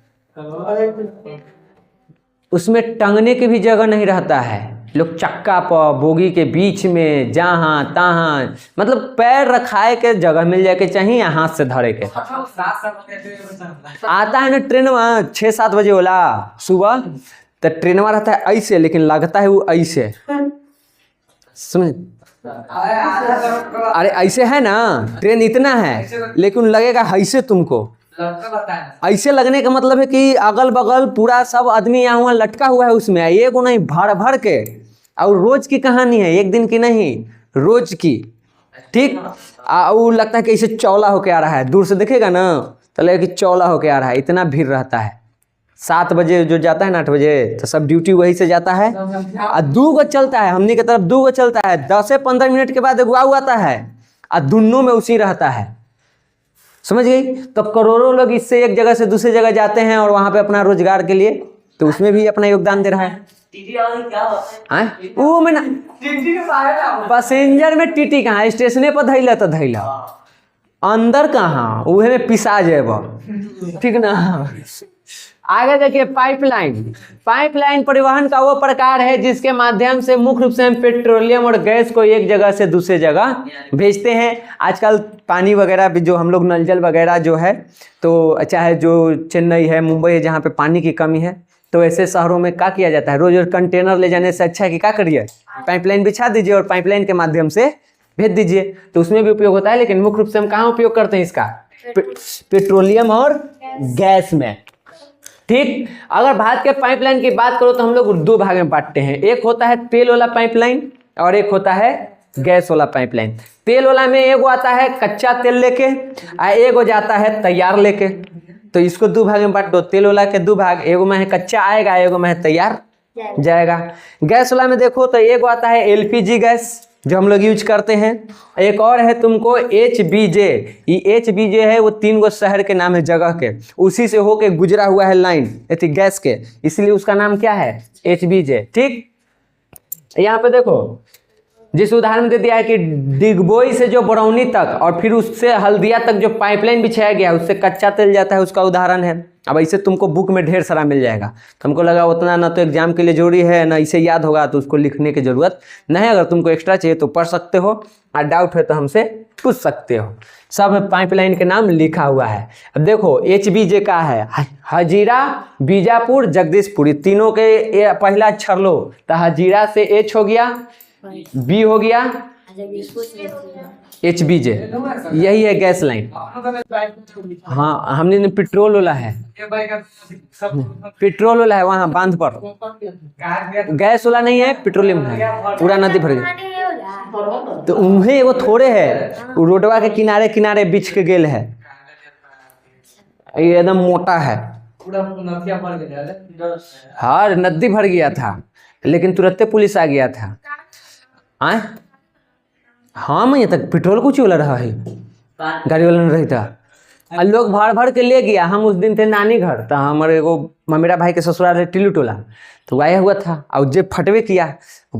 उसमें टंगने की भी जगह नहीं रहता है, लोग चक्का पर, बोगी के बीच में, जहाँ तहाँ, मतलब पैर रखाए के जगह मिल जाए के चाहिए, या हाथ से धरे के। आता है ना ट्रेन में 6-7 बजे वाला सुबह, तो ट्रेन में रहता है ऐसे, लेकिन लगता है वो ऐसे, समझ, अरे ऐसे है ना, ट्रेन इतना है लेकिन लगेगा ऐसे तुमको। ऐसे लगने का मतलब है कि अगल बगल पूरा सब आदमी यहाँ वहाँ लटका हुआ है उसमें, ये को नहीं, भर भर के। और रोज की कहानी है, एक दिन की नहीं, रोज की। ठीक, वो लगता है कि इसे चौला होके आ रहा है, दूर से देखेगा ना तो लगेगा कि चौला होके आ रहा है, इतना भीड़ रहता है। 7 बजे जो जाता है ना, 8 बजे, तो सब ड्यूटी वही से जाता है। और 2 गो चलता है, हमने की तरफ 2 गो चलता है, 10 से 15 मिनट के बाद एगो आता है, और दोनों में उसी रहता है, समझ गई। तो करोड़ों लोग इससे एक जगह से दूसरी जगह जाते हैं, और वहां पे अपना रोजगार के लिए, तो उसमें भी अपना योगदान दे रहा है। वो में ना पैसेंजर में टीटी कहाँ है, स्टेशने पर धैला तो धैला, अंदर कहाँ, उहे में पिसा जाए। ठीक ना। आगे देखिए, पाइपलाइन परिवहन का वो प्रकार है जिसके माध्यम से मुख्य रूप से हम पेट्रोलियम और गैस को एक जगह से दूसरे जगह भेजते हैं। आजकल पानी वगैरह भी, जो हम लोग नल जल वगैरह जो है, तो चाहे जो चेन्नई है, मुंबई है, जहाँ पे पानी की कमी है, तो ऐसे शहरों में क्या किया जाता है, रोज कंटेनर ले जाने से अच्छा है कि क्या करिए, पाइपलाइन बिछा दीजिए और पाइपलाइन के माध्यम से भेज दीजिए, तो उसमें भी उपयोग होता है। लेकिन मुख्य रूप से हम कहाँ उपयोग करते हैं इसका, पेट्रोलियम और गैस में। ठीक, अगर भारत के पाइपलाइन की बात करो तो हम लोग 2 भाग में बांटते हैं, एक होता है तेल वाला पाइपलाइन और एक होता है गैस वाला पाइपलाइन। तेल वाला में एगो आता है कच्चा तेल लेके, और एगो जाता है तैयार लेके, तो इसको 2 भाग में बांट दो। तेल वाला के 2 भाग, एगो में है कच्चा आएगा, एगो में है तैयार जाएगा। गैस वाला में देखो तो एगो आता है LPG गैस, जो हम लोग यूज करते हैं, एक और है तुमको HBJ। ये HBJ है, वो 3 गो शहर के नाम है, जगह के, उसी से होके गुजरा हुआ है लाइन गैस के, इसलिए उसका नाम क्या है, HBJ। ठीक, यहाँ पे देखो जिस उदाहरण में दे दिया है कि डिगबोई से जो बरौनी तक और फिर उससे हल्दिया तक जो पाइपलाइन बिछाया गया है उससे कच्चा तेल जाता है, उसका उदाहरण है। अब ऐसे तुमको बुक में ढेर सारा मिल जाएगा, तो हमको लगा उतना ना तो एग्जाम के लिए जरूरी है ना इसे याद होगा, तो उसको लिखने की ज़रूरत नहीं। अगर तुमको एक्स्ट्रा चाहिए तो पढ़ सकते हो, और डाउट है तो हमसे पूछ सकते हो। सब पाइपलाइन के नाम लिखा हुआ है। अब देखो HBJ का है हजीरा, बीजापुर, जगदीशपुर, तीनों के पहला अक्षर लो, तो हजीरा से H हो गया, B हो गया, HBJ, यही है गैस लाइन। हाँ हमने पेट्रोल वाला है, पेट्रोल वाला है वहाँ बांध पर, गैस वाला नहीं है, पेट्रोलियम है, पूरा नदी भर गया। तो उन्हें वो थोड़े है, रोडवा के किनारे किनारे बिछ के गेल है, ये एकदम मोटा है। हाँ नदी भर गया था, लेकिन तुरंत पुलिस आ गया था। आए हाँ मैं ये तक पेट्रोल कुछ वाला रहा है, गाड़ी वाला नहीं रहता, और लोग भर भर के ले गया। हम उस दिन थे नानी घर, तो हमारे को मेरा भाई के ससुराल है टिल्लू टोला, तो आया हुआ था और जब फटवे किया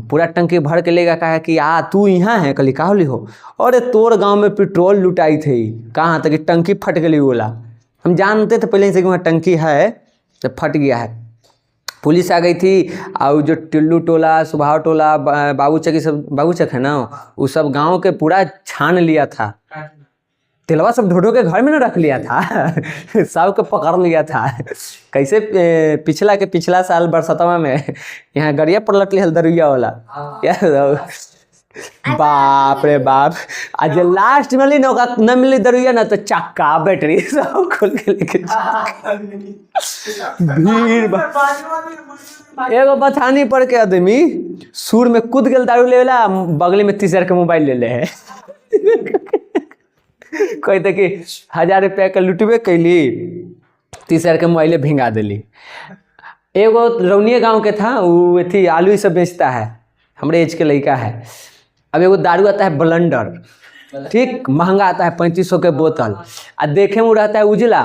पूरा टंकी भर के लेगा, कहा कि तू यहाँ है, कल का हो, अरे तोर गांव में पेट्रोल लुटाई थी, कहाँ तक टंकी फट गई बोला। हम जानते थे पहले से कि वहाँ टंकी है, जब फट गया है। पुलिस आ गई थी, और जो टिल्लू टोला, सुभाव टोला, बाबूचक, सब बाबूचक है ना, वो सब गांव के पूरा छान लिया था, तिलवा सब ढोढो के घर में ना रख लिया था सब को पकड़ लिया था। कैसे पिछला साल बरसतवा में यहाँ गरिया पलट लिया दरुइया वाला, बाप रे बाप। आज लास्ट में ली नौका न मिली दरुइया ना, तो चक्का बैटरी सब खोल के लेके भीड़। एगो बथानी पर के आदमी सुर में कूद गल दारू लेला, बगले में 30,000 के मोबाइल ले ले है कहते कि 1,000 रुपया के लुटबे कैली, 30,000 के मोबाइले भिंगा दिली। एगो रौनिया गांव के था, वो थी आलू ही सब बेचता है, हमरे एज के लड़का है। अब एगो दारू आता है ब्लेंडर, ठीक महंगा आता है 3500 के बोतल, और देखे में रहता है उजला।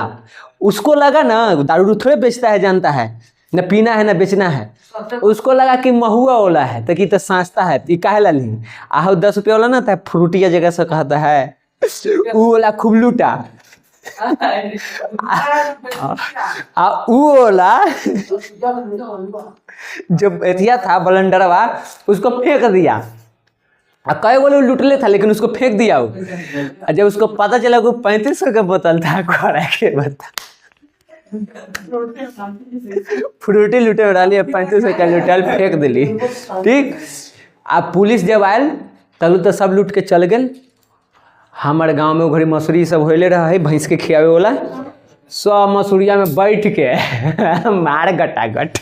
उसको लगा ना दारू थोड़े बेचता है, जानता है न पीना है न बेचना है, उसको लगा कि महुआ वाला है, तो कि तो सांसता है, तो काहे ला ली। 10 रुपया वाला ना था, फ्रूटिया जगह से कहता है वो वाला खूब लूटा, वो वाला जब एथिया था ब्लेंडरवा, उसको फेंक दिया। कई बोले लुटले था, लेकिन उसको फेंक दिया वो। जब उसको पता चला वो 3500 का बोतल था, के बता फ्रूटी लुटे उड़ा लिया, 3500 का लुटल फेंक दिली, ठीक। अब पुलिस जब आयल तलू तो सब लूट के चल गए। हमारे गांव में घड़ी मसूरी सब होले रहा है, भैंस के खियावे वाला, सब मसूरिया में बैठ के मार गटागट।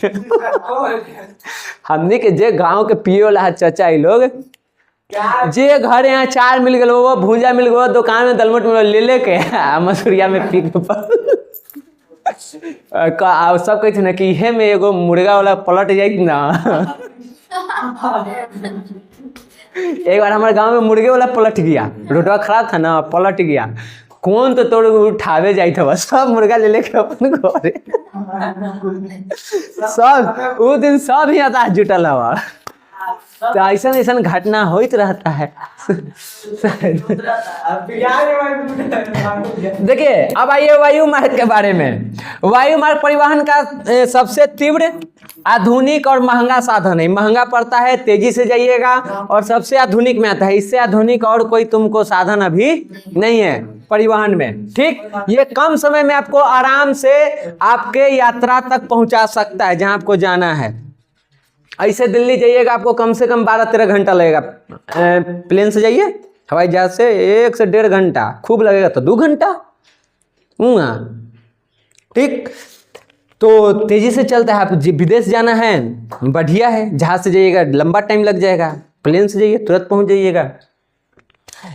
हमने के जे गांव के पिए वाला है चाचा ही लोग, जे घर यहाँ चार मिल गए, वो भूंजा मिल गया, दुकान में दलमट में ले के मसूरिया में पी के सब कहते ना कि इहे में एगो मुर्गा वाला पलट जाए ना। एक बार हमारे गांव में मुर्गे वाला पलट गया, रोडवा खराब था ना, पलट गया। कौन तो तोड़ उठावे जाई था, सब मुर्गा ले लेके अपन घरे सब वो दिन सब ही आता जुटल हवा। तो ऐसा ऐसा घटना होते रहता है। देखिए अब आइए वायु मार्ग के बारे में। वायु मार्ग परिवहन का सबसे तीव्र, आधुनिक और महंगा साधन है। महंगा पड़ता है, तेजी से जाइएगा, और सबसे आधुनिक में आता है। इससे आधुनिक और कोई तुमको साधन अभी नहीं है परिवहन में, ठीक। ये कम समय में आपको आराम से आपके यात्रा तक पहुंचा सकता है जहां आपको जाना है। ऐसे दिल्ली जाइएगा आपको कम से कम 12-13 घंटा लगेगा। प्लेन से जाइए, हवाई जहाज से 1 से 1.5 घंटा, खूब लगेगा तो 2 घंटा, ठीक। तो तेजी से चलता है। आप विदेश जाना है, बढ़िया है, जहाज से जाइएगा लंबा टाइम लग जाएगा, प्लेन से जाइए तुरंत पहुंच जाइएगा।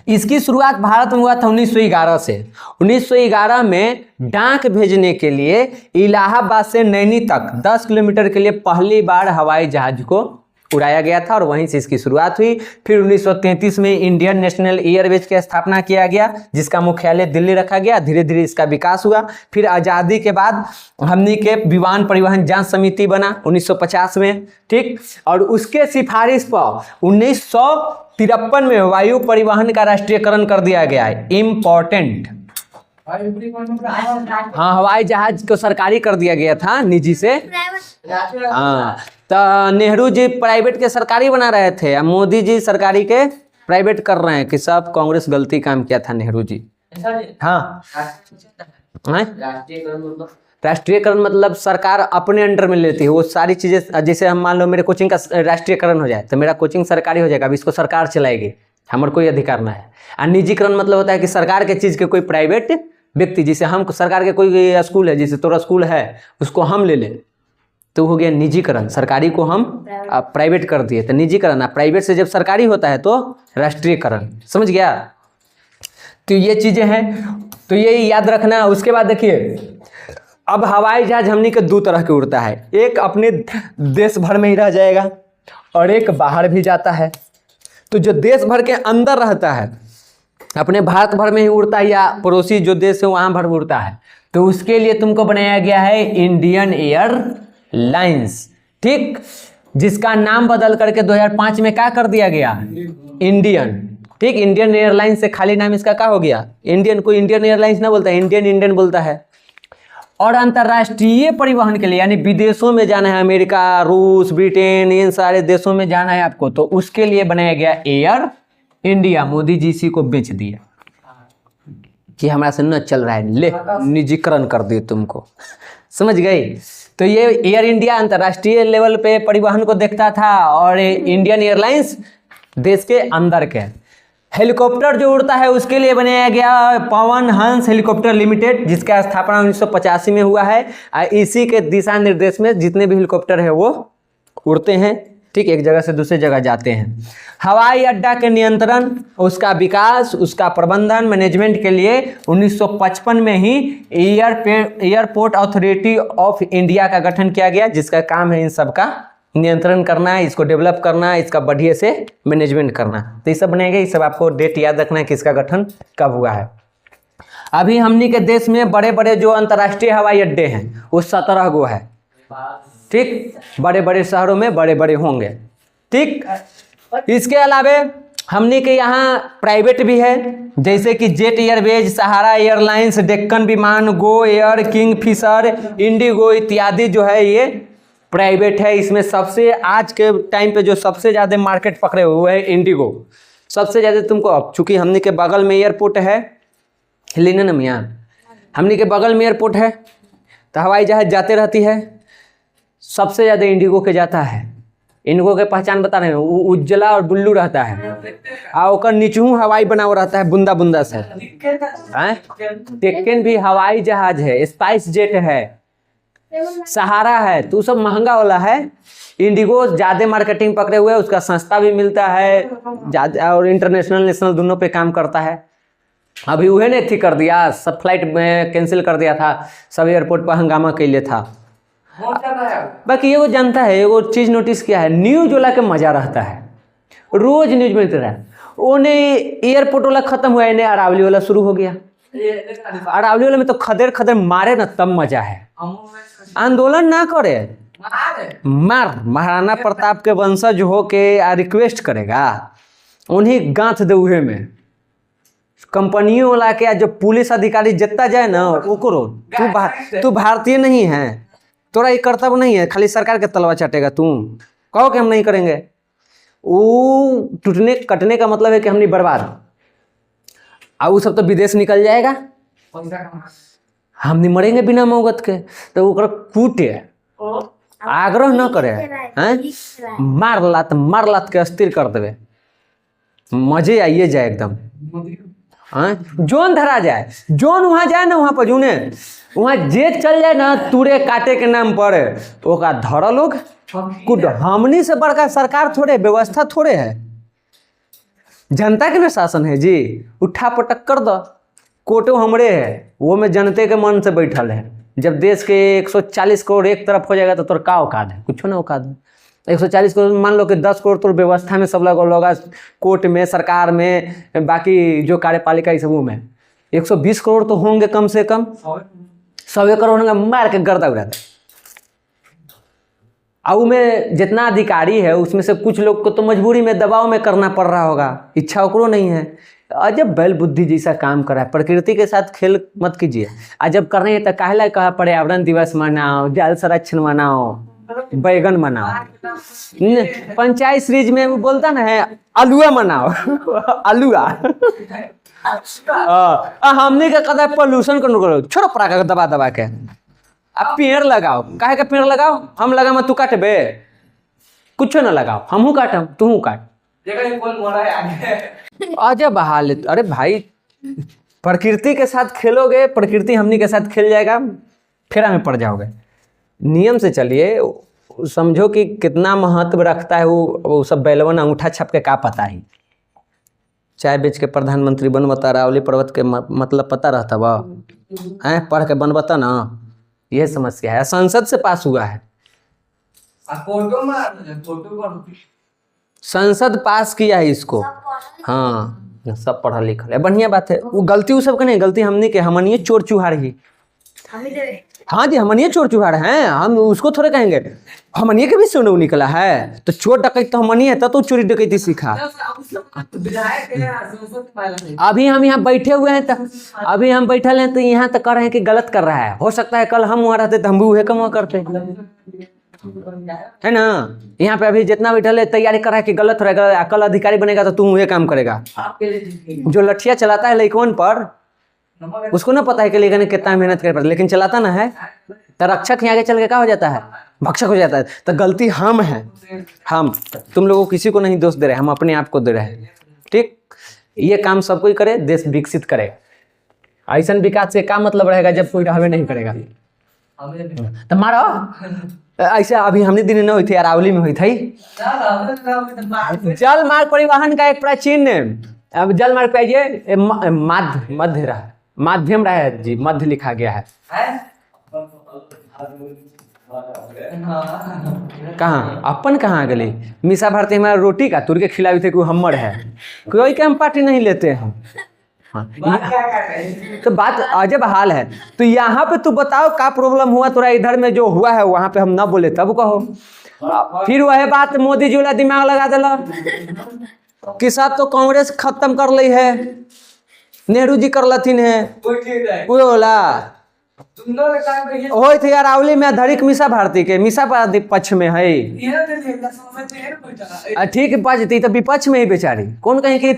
इसकी शुरुआत भारत में हुआ था 1911 से। 1911 में डाक भेजने के लिए इलाहाबाद से नैनी तक 10 किलोमीटर के लिए पहली बार हवाई जहाज को उड़ाया गया था और वहीं से इसकी शुरुआत हुई। फिर 1933 में इंडियन नेशनल एयरवेज की स्थापना किया गया, जिसका मुख्यालय दिल्ली रखा गया। धीरे धीरे इसका विकास हुआ। फिर आज़ादी के बाद हमनी के विमान परिवहन जांच समिति बना 1950 में, ठीक। और उसके सिफारिश पर 1953 में वायु परिवहन का राष्ट्रीयकरण कर दिया गया है। इम्पोर्टेंट, हाँ, हवाई जहाज को सरकारी कर दिया गया था, निजी से। हाँ, तो नेहरू जी प्राइवेट के सरकारी बना रहे थे, अब मोदी जी सरकारी के प्राइवेट कर रहे हैं कि सब कांग्रेस गलती काम किया था नेहरू जी। हाँ, राष्ट्रीयकरण मतलब सरकार अपने अंडर में लेती है वो सारी चीजें। जैसे हम मान लो मेरे कोचिंग का राष्ट्रीयकरण हो जाए तो मेरा कोचिंग सरकारी हो जाएगा, अब इसको सरकार चलाएगी, हमारे कोई अधिकार ना है। और निजीकरण मतलब होता है कि सरकार के चीज के कोई प्राइवेट व्यक्ति, जैसे हम सरकार के कोई स्कूल है, जैसे तोरा स्कूल है, उसको हम ले लें तो हो गया निजीकरण। सरकारी को हम प्राइवेट कर दिए तो निजीकरण। प्राइवेट से जब सरकारी होता है तो राष्ट्रीयकरण। समझ गया? तो ये चीजें हैं, तो ये याद रखना। उसके बाद देखिए, अब हवाई जहाज हमनी के दो तरह के उड़ता है, एक अपने देश भर में ही रह जाएगा और एक बाहर भी जाता है। तो जो देश भर के अंदर रहता है, अपने भारत भर में ही उड़ता है या पड़ोसी जो देश है वहां भर उड़ता है, तो उसके लिए तुमको बनाया गया है इंडियन एयरलाइंस, ठीक। जिसका नाम बदल करके 2005 में क्या कर दिया गया, इंडियन, ठीक। इंडियन एयरलाइंस से खाली नाम इसका क्या हो गया, इंडियन। कोई इंडियन एयरलाइंस ना बोलता है, इंडियन बोलता है। और अंतर्राष्ट्रीय परिवहन के लिए यानी विदेशों में जाना है, अमेरिका, रूस, ब्रिटेन, इन सारे देशों में जाना है आपको, तो उसके लिए बनाया गया एयर इंडिया। मोदी जी इसी को बेच दिया कि हमारा से न चल रहा है, ले निजीकरण कर दिए तुमको। समझ गई? तो ये एयर इंडिया अंतर्राष्ट्रीय लेवल पे परिवहन को देखता था और इंडियन एयरलाइंस देश के अंदर के। हेलीकॉप्टर जो उड़ता है उसके लिए बनाया गया पवन हंस हेलीकॉप्टर लिमिटेड, जिसका स्थापना 1985 में हुआ है। इसी के दिशा निर्देश में जितने भी हेलीकॉप्टर है वो उड़ते हैं, ठीक, एक जगह से दूसरी जगह जाते हैं। हवाई अड्डा के नियंत्रण, उसका विकास, उसका प्रबंधन, मैनेजमेंट के लिए 1955 में ही एयरपोर्ट अथॉरिटी ऑफ इंडिया का गठन किया गया, जिसका काम है इन सब का नियंत्रण करना है, इसको डेवलप करना है, इसका बढ़िया से मैनेजमेंट करना। तो ये सब बनेगा, ये सब आपको डेट याद रखना है कि इसका गठन कब हुआ है। अभी हमनी के देश में बड़े बड़े जो अंतर्राष्ट्रीय हवाई अड्डे हैं वो 17 गो है, ठीक। बड़े बड़े शहरों में बड़े बड़े होंगे, ठीक। इसके अलावे हमनी के यहाँ प्राइवेट भी है, जैसे कि जेट एयरवेज, सहारा एयरलाइंस, डेक्कन विमान, गो एयर, किंग फिशर, इंडिगो इत्यादि जो है ये प्राइवेट है। इसमें सबसे आज के टाइम पे जो सबसे ज़्यादा मार्केट पकड़े हुए है इंडिगो सबसे ज़्यादा। तुमको अब चूँकि हमने के बगल में एयरपोर्ट है, लेना ना मियाँ, हमने के बगल में एयरपोर्ट है तो हवाई जहाज जाते रहती है, सबसे ज़्यादा इंडिगो के जाता है। इंडिगो के पहचान बता रहे हैं, उज्जला और बुल्लू रहता है और ओकर नीचू हवाई बना हुआ रहता है बुंदा बुंदा से। टेक्केन भी हवाई जहाज है, स्पाइस जेट है, सहारा है, तो सब महंगा वाला है। इंडिगो ज़्यादा मार्केटिंग पकड़े हुए है, उसका सस्ता भी मिलता है ज़्यादा और इंटरनेशनल नेशनल दोनों पे काम करता है। अभी उहे ने ठीक कर दिया, सब फ्लाइट में कैंसिल कर दिया था, सब एयरपोर्ट पर हंगामा के लिए था। बाकी ये वो जानता है, वो चीज़ नोटिस किया है, न्यूज वाला के मजा रहता है, रोज न्यूज मिलते रहा। ओने एयरपोर्ट वाला खत्म हुआ, इन्हें अरावली वाला शुरू हो गया। अरावली वाले में तो खदेड़ खदेड़ मारे ना तब मजा है। आंदोलन ना करे, मार, महाराणा प्रताप के वंशज हो के रिक्वेस्ट करेगा, उन्हीं गांठ दे उहे में कंपनियों वाला के जो पुलिस अधिकारी जितना जाए ना वो करो। तू भारतीय नहीं है, तोरा ये कर्तव्य नहीं है, खाली सरकार के तलवा चाटेगा तू, कहो कि हम नहीं करेंगे। वो टूटने कटने का मतलब है कि हम नहीं बर्बाद, और वो सब तो विदेश निकल जाएगा, हम नहीं मरेंगे बिना मौगत के। तो वो कूटे, आग्रह न करे, हैं, मार लात के अस्थिर कर देवे, मजे आइए जाए एकदम। जोन धरा जाए, जोन वहाँ जाए ना, वहाँ पर जूने वहाँ जे चल जाए ना तूरे काटे के नाम पर, तो ओका धरा लोग कुछ। हमनी से बड़का सरकार थोड़े, व्यवस्था थोड़े है, जनता के ना शासन है जी। उठा पटक कर दो, कोटो हमरे है, वो में जनते के मन से बैठल है। जब देश के 140 करोड़ एक तरफ हो जाएगा तो तोर का औकात है, कुछ ना औकात है। 140 करोड़, मान लो कि 10 करोड़ तो व्यवस्था में सब लोग होगा, कोर्ट में, सरकार में, बाकी जो कार्यपालिका इस सबों में 120 करोड़ तो होंगे कम से कम, 100 करोड़ होंगे, मार के गर्दा उड़ाते। अब में जितना अधिकारी है उसमें से कुछ लोग को तो मजबूरी में दबाव में करना पड़ रहा होगा, इच्छा ओकरो नहीं है। अजब बैल बुद्धि जैसा काम कर रहा है। प्रकृति के साथ खेल मत कीजिए। आज जब कर रहे हैं तो काहे कहा पर्यावरण दिवस मनाओ, जल संरक्षण मनाओ, बैगन मनाओ। पंचायत सीरीज में वो बोलता ना है अलुआ मनाओ अलुआ। हमने का कदा पोल्यूशन करो, छोड़ो पराका दबा दबा के। अब पेड़ लगाओ, काहे का पेड़ लगाओ, हम लगा मत तू काटबे, कुछ ना लगाओ, हमहू काटम तू काट। अजब हाल है। अरे भाई प्रकृति के साथ खेलोगे, प्रकृति हमनी के साथ खेल जाएगा, फिर हमें पड़ जाओगे। नियम से चलिए। समझो कि कितना महत्व रखता है वो सब बैलवन अंगूठा छप के का पता ही। चाय बेच के प्रधानमंत्री बनबता, रावली पर्वत के मतलब पता रहता वह है, पढ़ के बनबता ना। यह समस्या है। संसद से पास हुआ है, संसद पास किया है इसको। हाँ सब पढ़ा लिखा है, बढ़िया बात है। वो गलती वो सब का नहीं, गलती हमने के, हमनिए चोर चुहार ही। हाँ जी हमनिए चोर चुहार हैं, हम उसको थोड़े कहेंगे। हमनिए के भी सुनो निकला है तो चोर डकैत तो हमनिए है, तो चोरी डकैती सीखा। अभी हम यहाँ बैठे हुए हैं, तो अभी हम बैठे हैं तो यहाँ तक कर रहे हैं कि गलत कर रहा है। हो सकता है कल हम वहाँ रहते तो हम भी वह कम वहाँ करते है ना। यहाँ पे अभी जितना बैठल है तैयारी कर रहा है कि गलत रहेगा, कल अधिकारी बनेगा तो तू वह काम करेगा। जो लठिया चलाता है लइकवन पर, उसको ना पता है कि लेकिन कितना मेहनत कर, लेकिन चलाता ना है तो रक्षक यहाँ आगे चल के क्या हो जाता है, भक्षक हो जाता है। तो गलती हम हैं, हम तुम लोगों किसी को नहीं दोष दे रहे, हम अपने आप को दे रहे हैं। ठीक, ये काम सब कोई करे, देश विकसित करे। ऐसा विकास से क्या मतलब रहेगा जब कोई रहबे नहीं करेगा तो मारो। ऐसा अभी हमने दिन न हुई थी, अरावली में हुई थी। जल मार्ग परिवहन का एक प्राचीन, अब जल मार्ग पे मध्य रहा, माध्यम रहा है जी, मध्य लिखा गया है। कहाँ अपन कहाँ गली मीसा भारती हमारा रोटी का तुर के खिलावी थे, कोई हमर है, कोई के हम पार्टी नहीं लेते हैं। हाँ तो बात अजब हाल है। तो यहाँ पे तू बताओ क्या प्रॉब्लम हुआ तोरा, इधर में जो हुआ है वहां पे हम ना बोले तब कहो। फिर वह बात मोदी जी वाला दिमाग लगा दिला कि साहब तो कांग्रेस खत्म कर ली है, नेहरू जी कर लथिन है वो बोला हो थे अरावली में धरिक मीसा भारती के, मीसा भारती पक्ष में है। ठीक है पक्ष थी तो विपक्ष में ही बेचारी, कौन कहीं कि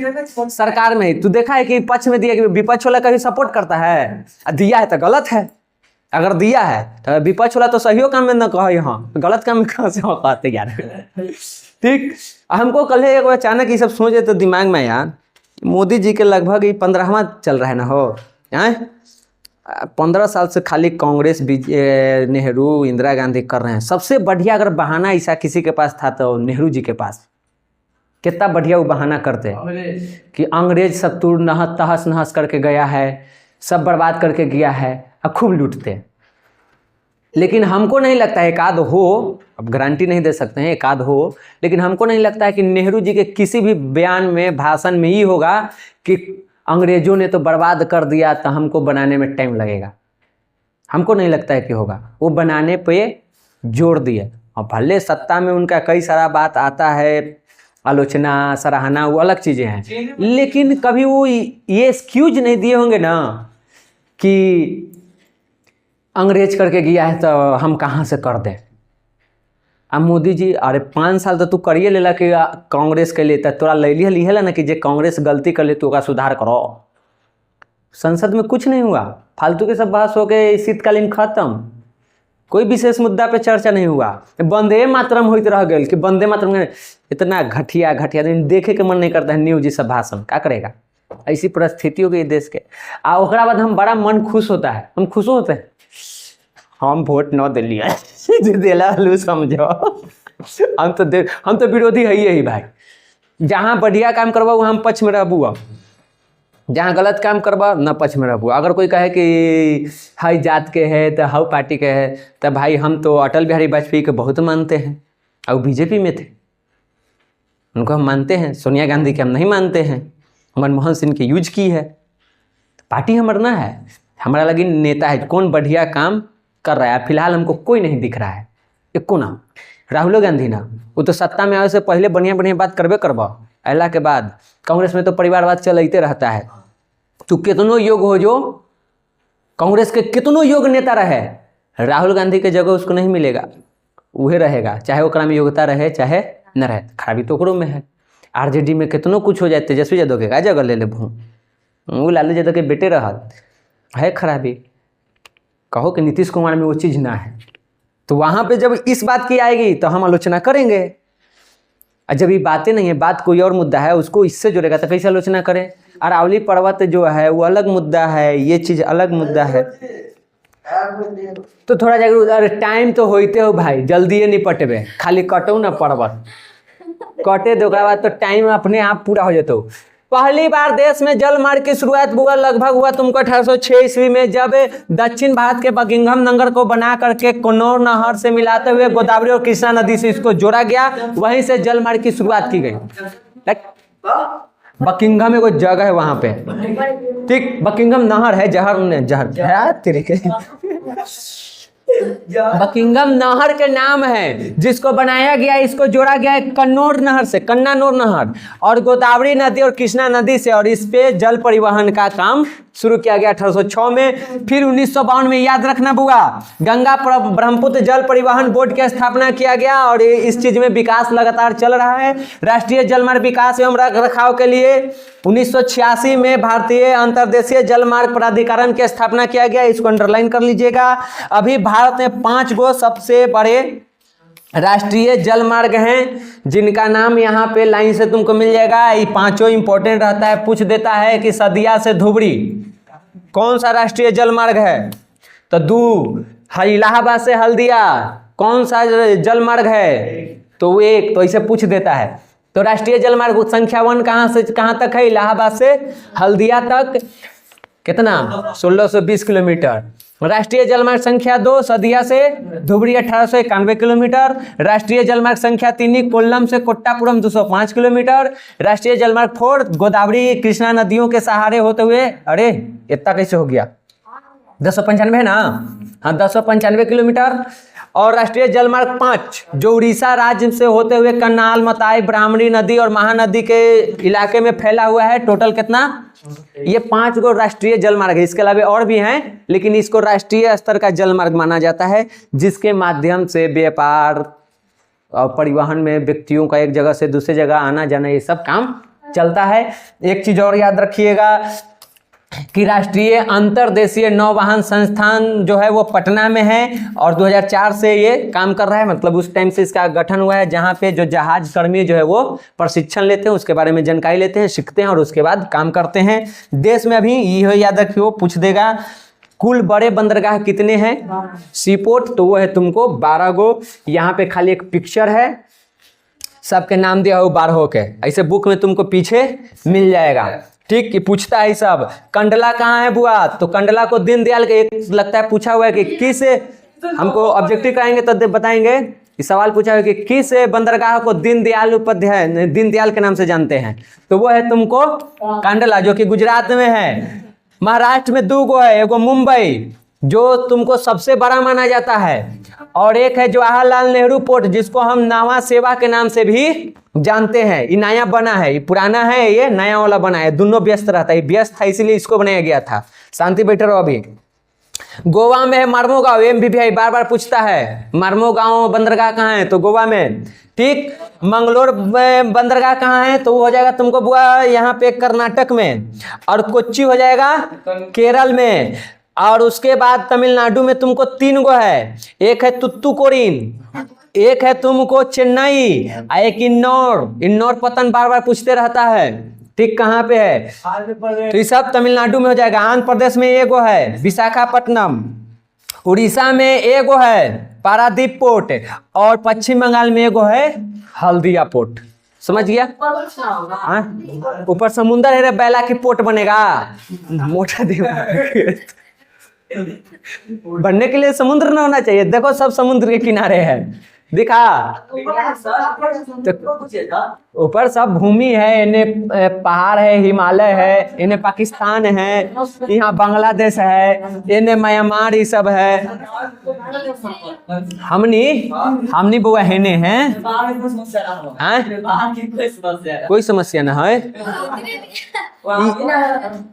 सरकार में ही। तू देखा है कि पक्ष में दिया कि विपक्ष वाला कभी सपोर्ट करता है, दिया है तो गलत है। अगर दिया है तो विपक्ष वाला तो सही काम में न कहे, हाँ गलत काम में कहाँ से कहते यार। ठीक, हमको कल एक अचानक ये सब सोचे तो दिमाग में यार, मोदी जी के लगभग 15वां चल रहा है ना हो, 15 साल से खाली कांग्रेस, नेहरू, इंदिरा गांधी कर रहे हैं। सबसे बढ़िया अगर बहाना ऐसा किसी के पास था तो नेहरू जी के पास। कितना बढ़िया वो बहाना करते कि अंग्रेज सब तू तहस नहस करके गया है, सब बर्बाद करके गया है, अब खूब लूटते। लेकिन हमको नहीं लगता है, एकाध हो, अब गारंटी नहीं दे सकते हैं, एकाध हो, लेकिन हमको नहीं लगता है कि नेहरू जी के किसी भी बयान में, भाषण में ही होगा कि अंग्रेजों ने तो बर्बाद कर दिया तो हमको बनाने में टाइम लगेगा। हमको नहीं लगता है कि होगा। वो बनाने पे जोर दिए, और भले सत्ता में उनका कई सारा बात आता है, आलोचना, सराहना, वो अलग चीज़ें हैं, लेकिन कभी वो ये एक्सक्यूज नहीं दिए होंगे ना कि अंग्रेज करके गया है तो हम कहाँ से कर दें। अब मोदी जी अरे 5 साल तो तू करिए लेला कि कांग्रेस के लिए, तो तोरा ले लिया ना कि जे कांग्रेस गलती कर ले तो ओका सुधार करो। संसद में कुछ नहीं हुआ, फालतू के सब बहस हो गए, शीतकालीन खत्म, कोई विशेष मुद्दा पे चर्चा नहीं हुआ। वंदे मातरम होइत रह गए कि वंदे मातरम, इतना घटिया दिन देखे के मन नहीं करता है न्यूज, सब भाषण क्या करेगा। ऐसी परिस्थिति हो गई देश के। आ ओकरा बाद हम बड़ा मन खुश होता है, हम खुश होते हैं, हम वोट न दिलिए दिला लू समझो। हम तो विरोधी है ही भाई। जहाँ बढ़िया काम करवा वहाँ हम पक्ष में रहबू, अब जहाँ गलत काम करवा न पक्ष में रहबू। अगर कोई कहे कि हाई जात के है तो हाउ पार्टी के है, तो भाई हम तो अटल बिहारी वाजपेयी के बहुत मानते हैं, और वो बीजेपी में थे। उनको हम मानते हैं, सोनिया गांधी के हम नहीं मानते हैं, मनमोहन सिंह की यूज की है। पार्टी हमारा ना है, हमारा लगी नेता है कौन बढ़िया काम कर रहा है। फिलहाल हमको कोई नहीं दिख रहा है, एको ना। राहुल गांधी ना, वो तो सत्ता में आने से पहले बढ़िया बढ़िया बात करबे करबा, अल्लाह के बाद कांग्रेस में तो परिवारवाद चलते रहता है। तो कितनो योग हो जो कांग्रेस के कितनो योग नेता रहे, राहुल गांधी के जगह उसको नहीं मिलेगा, वह रहेगा, चाहे ओकरा में योग्यता रहे चाहे न रहे। खराबी तो ओकरो में है। आरजेडी में कितनो कुछ हो जाए, तेजस्वी यादव के का जगह ले लेबू, वो लालू यादव के बेटे रहत है खराबी। कहो कि नीतीश कुमार में वो चीज़ ना है, तो वहाँ पे जब इस बात की आएगी तो हम आलोचना करेंगे। और जब ये बातें नहीं है, बात कोई और मुद्दा है, उसको इससे जुड़ेगा तो कैसे आलोचना करें। अरावली पर्वत जो है वो अलग मुद्दा है, ये चीज़ अलग मुद्दा है। तो थोड़ा जगह अरे टाइम तो होते हो भाई, जल्दी निपटबे, खाली कटो ना पर्वत, कटे दो बाद तो टाइम अपने आप पूरा हो जाता। पहली बार देश में जल मार्ग की शुरुआत हुआ लगभग हुआ तुमको 1806 ईस्वी में, जब दक्षिण भारत के बकिंघम नगर को बना करके कन्नौर नहर से मिलाते हुए गोदावरी और कृष्णा नदी से इसको जोड़ा गया। वहीं से जल मार्ग की शुरुआत की गई। बकिंघम एगो जगह है वहां पे, ठीक, बकिंघम नहर है, जहर तेरे के बकिंघम नहर के नाम है जिसको बनाया गया, इसको जोड़ा गया है कन्नौर नहर से, कन्नानौर नहर और गोदावरी नदी और कृष्णा नदी से, और इस पे जल परिवहन का काम शुरू किया गया 1806 में। फिर 1952 में, याद रखना बुआ, गंगा ब्रह्मपुत्र जल परिवहन बोर्ड की स्थापना किया गया और इस चीज में विकास लगातार चल रहा है। राष्ट्रीय जलमार्ग विकास एवं रखरखाव के लिए 1986 में भारतीय अंतर्देशीय जलमार्ग प्राधिकरण की स्थापना किया गया, इसको अंडरलाइन कर लीजिएगा। अभी भारत में 5 गो सबसे बड़े राष्ट्रीय जलमार्ग हैं जिनका नाम यहाँ पे लाइन से तुमको मिल जाएगा। ये पांचों इंपॉर्टेंट रहता है, पूछ देता है कि सदिया से धुबरी कौन सा राष्ट्रीय जलमार्ग है, तो दू। इलाहाबाद से हल्दिया कौन सा जलमार्ग है, तो वो एक, तो इसे पूछ देता है। तो राष्ट्रीय जलमार्ग संख्या 1 कहाँ से कहाँ तक है, इलाहाबाद से हल्दिया तक, कितना 1620 किलोमीटर। राष्ट्रीय जलमार्ग संख्या 2 सदिया से धुबरी 1891 किलोमीटर। राष्ट्रीय जलमार्ग संख्या 3 कोल्लम से कोट्टापुरम 205 किलोमीटर। राष्ट्रीय जलमार्ग 4 गोदावरी कृष्णा नदियों के सहारे होते हुए, अरे इतना कैसे हो गया, 1095 है ना, हाँ 1095 किलोमीटर। और राष्ट्रीय जलमार्ग 5 जो उड़ीसा राज्य से होते हुए कन्नाल, मताई, ब्राह्मणी नदी और महानदी के इलाके में फैला हुआ है। टोटल कितना, ये 5 गो राष्ट्रीय जलमार्ग है। इसके अलावा और भी हैं, लेकिन इसको राष्ट्रीय स्तर का जलमार्ग माना जाता है, जिसके माध्यम से व्यापार और परिवहन में व्यक्तियों का एक जगह से दूसरी जगह आना जाना ये सब काम चलता है। एक चीज और याद रखिएगा कि राष्ट्रीय अंतर्देशीय नौवहन संस्थान जो है वो पटना में है और 2004 से ये काम कर रहा है, मतलब उस टाइम से इसका गठन हुआ है, जहाँ पे जो जहाज कर्मी जो है वो प्रशिक्षण लेते हैं, उसके बारे में जानकारी लेते हैं, सीखते हैं और उसके बाद काम करते हैं। देश में अभी ये याद रखिए, वो पूछ देगा कुल बड़े बंदरगाह कितने हैं, सीपोर्ट, तो वो है तुमको 12 गो। यहाँ पे खाली एक पिक्चर है, सबके नाम दिया हो 12 के, ऐसे बुक में तुमको पीछे मिल जाएगा, ठीक। कि पूछता है सब, कंडला कहाँ है बुआ, तो कंडला को दीनदयाल के एक लगता है पूछा हुआ है कि किस, हमको ऑब्जेक्टिव कराएंगे तो बताएंगे। इस सवाल पूछा है कि किस बंदरगाह को दीनदयाल उपाध्याय दीनदयाल के नाम से जानते हैं, तो वो है तुमको कंडला, जो कि गुजरात में है। महाराष्ट्र में 2 गो है, एगो मुंबई जो तुमको सबसे बड़ा माना जाता है, और एक है जवाहरलाल नेहरू पोर्ट जिसको हम नावा सेवा के नाम से भी जानते हैं। ये नया बना है, ये पुराना है, ये नया वाला बना है, दोनों व्यस्त रहता है, व्यस्त था इसीलिए इसको बनाया गया था। शांति बैठे रहो। अभी गोवा में है मार्मोगांव, MBBI बार बार पूछता है मार्मोगांव बंदरगाह कहाँ है, तो गोवा में, ठीक। मंगलोर बंदरगाह कहाँ है, तो वो हो जाएगा तुमको बुआ यहाँ पे कर्नाटक में, और कोच्चि हो जाएगा केरल में। और उसके बाद तमिलनाडु में तुमको 3 गो है, एक है तुत्तुकोरिन, एक है तुमको चेन्नई, एक इन्नौर पतन बार बार पूछते रहता है, ठीक। कहाँ पे है, तो ये सब तमिलनाडु में हो जाएगा। आंध्र प्रदेश में एगो है विशाखापट्टनम, उड़ीसा में एगो है पारादीप पोर्ट, और पश्चिम बंगाल में एगो है हल्दिया पोर्ट। समझ गया, ऊपर समुंदर है रे, बैला की पोर्ट बनेगा, मोटा दिमाग बनने के लिए समुद्र ना होना चाहिए। देखो सब समुद्र के किनारे है, दिखा। तो ऊपर सब भूमि है, इन्हें पहाड़ है, हिमालय है, इन्हें पाकिस्तान है, यहाँ बांग्लादेश है, इन्हें म्यांमार, ये सब है। हमनी बुआ हेने हैं, कोई समस्या ना है।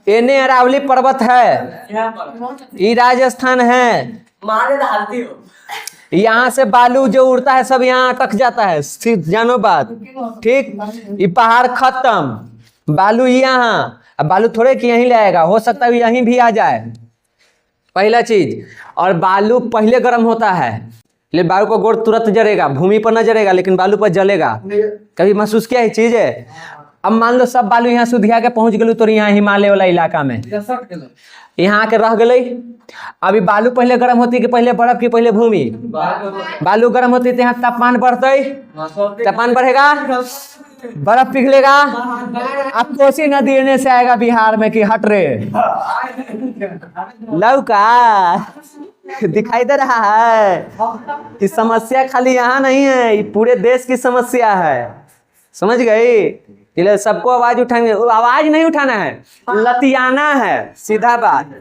इन्हें अरावली पर्वत है, ये राजस्थान है। यहाँ से बालू जो उड़ता है सब यहाँ अटक जाता है, जानो बात, ठीक। ये पहाड़ खत्म, बालू यहाँ, अब बालू थोड़े कि यहीं ले आएगा, हो सकता है यहीं भी आ जाए, पहला चीज। और बालू पहले गर्म होता है, लेकिन बालू को गोड़ तुरंत जलेगा, भूमि पर न जलेगा लेकिन बालू पर जलेगा। कभी महसूस किया है चीज है। अब मान लो सब बालू यहाँ सुधिया के पहुंच गलू तो यहाँ हिमालय वाला इलाका में यहाँ के रह गई। अभी बालू पहले गर्म होती कि पहले बर्फ की पहले भूमि? बालू गर्म होती तो यहाँ तापमान बढ़ते, तापमान बढ़ेगा, बर्फ पिघलेगा। अब कोसी नदी एने से आएगा बिहार में कि हट रे लौका दिखाई दे रहा है। इस समस्या खाली यहाँ नहीं है, ये पूरे देश की समस्या है, समझ गई? इसलिए सबको आवाज उठाएंगे, आवाज नहीं उठाना है, लतियाना है, सीधा बात।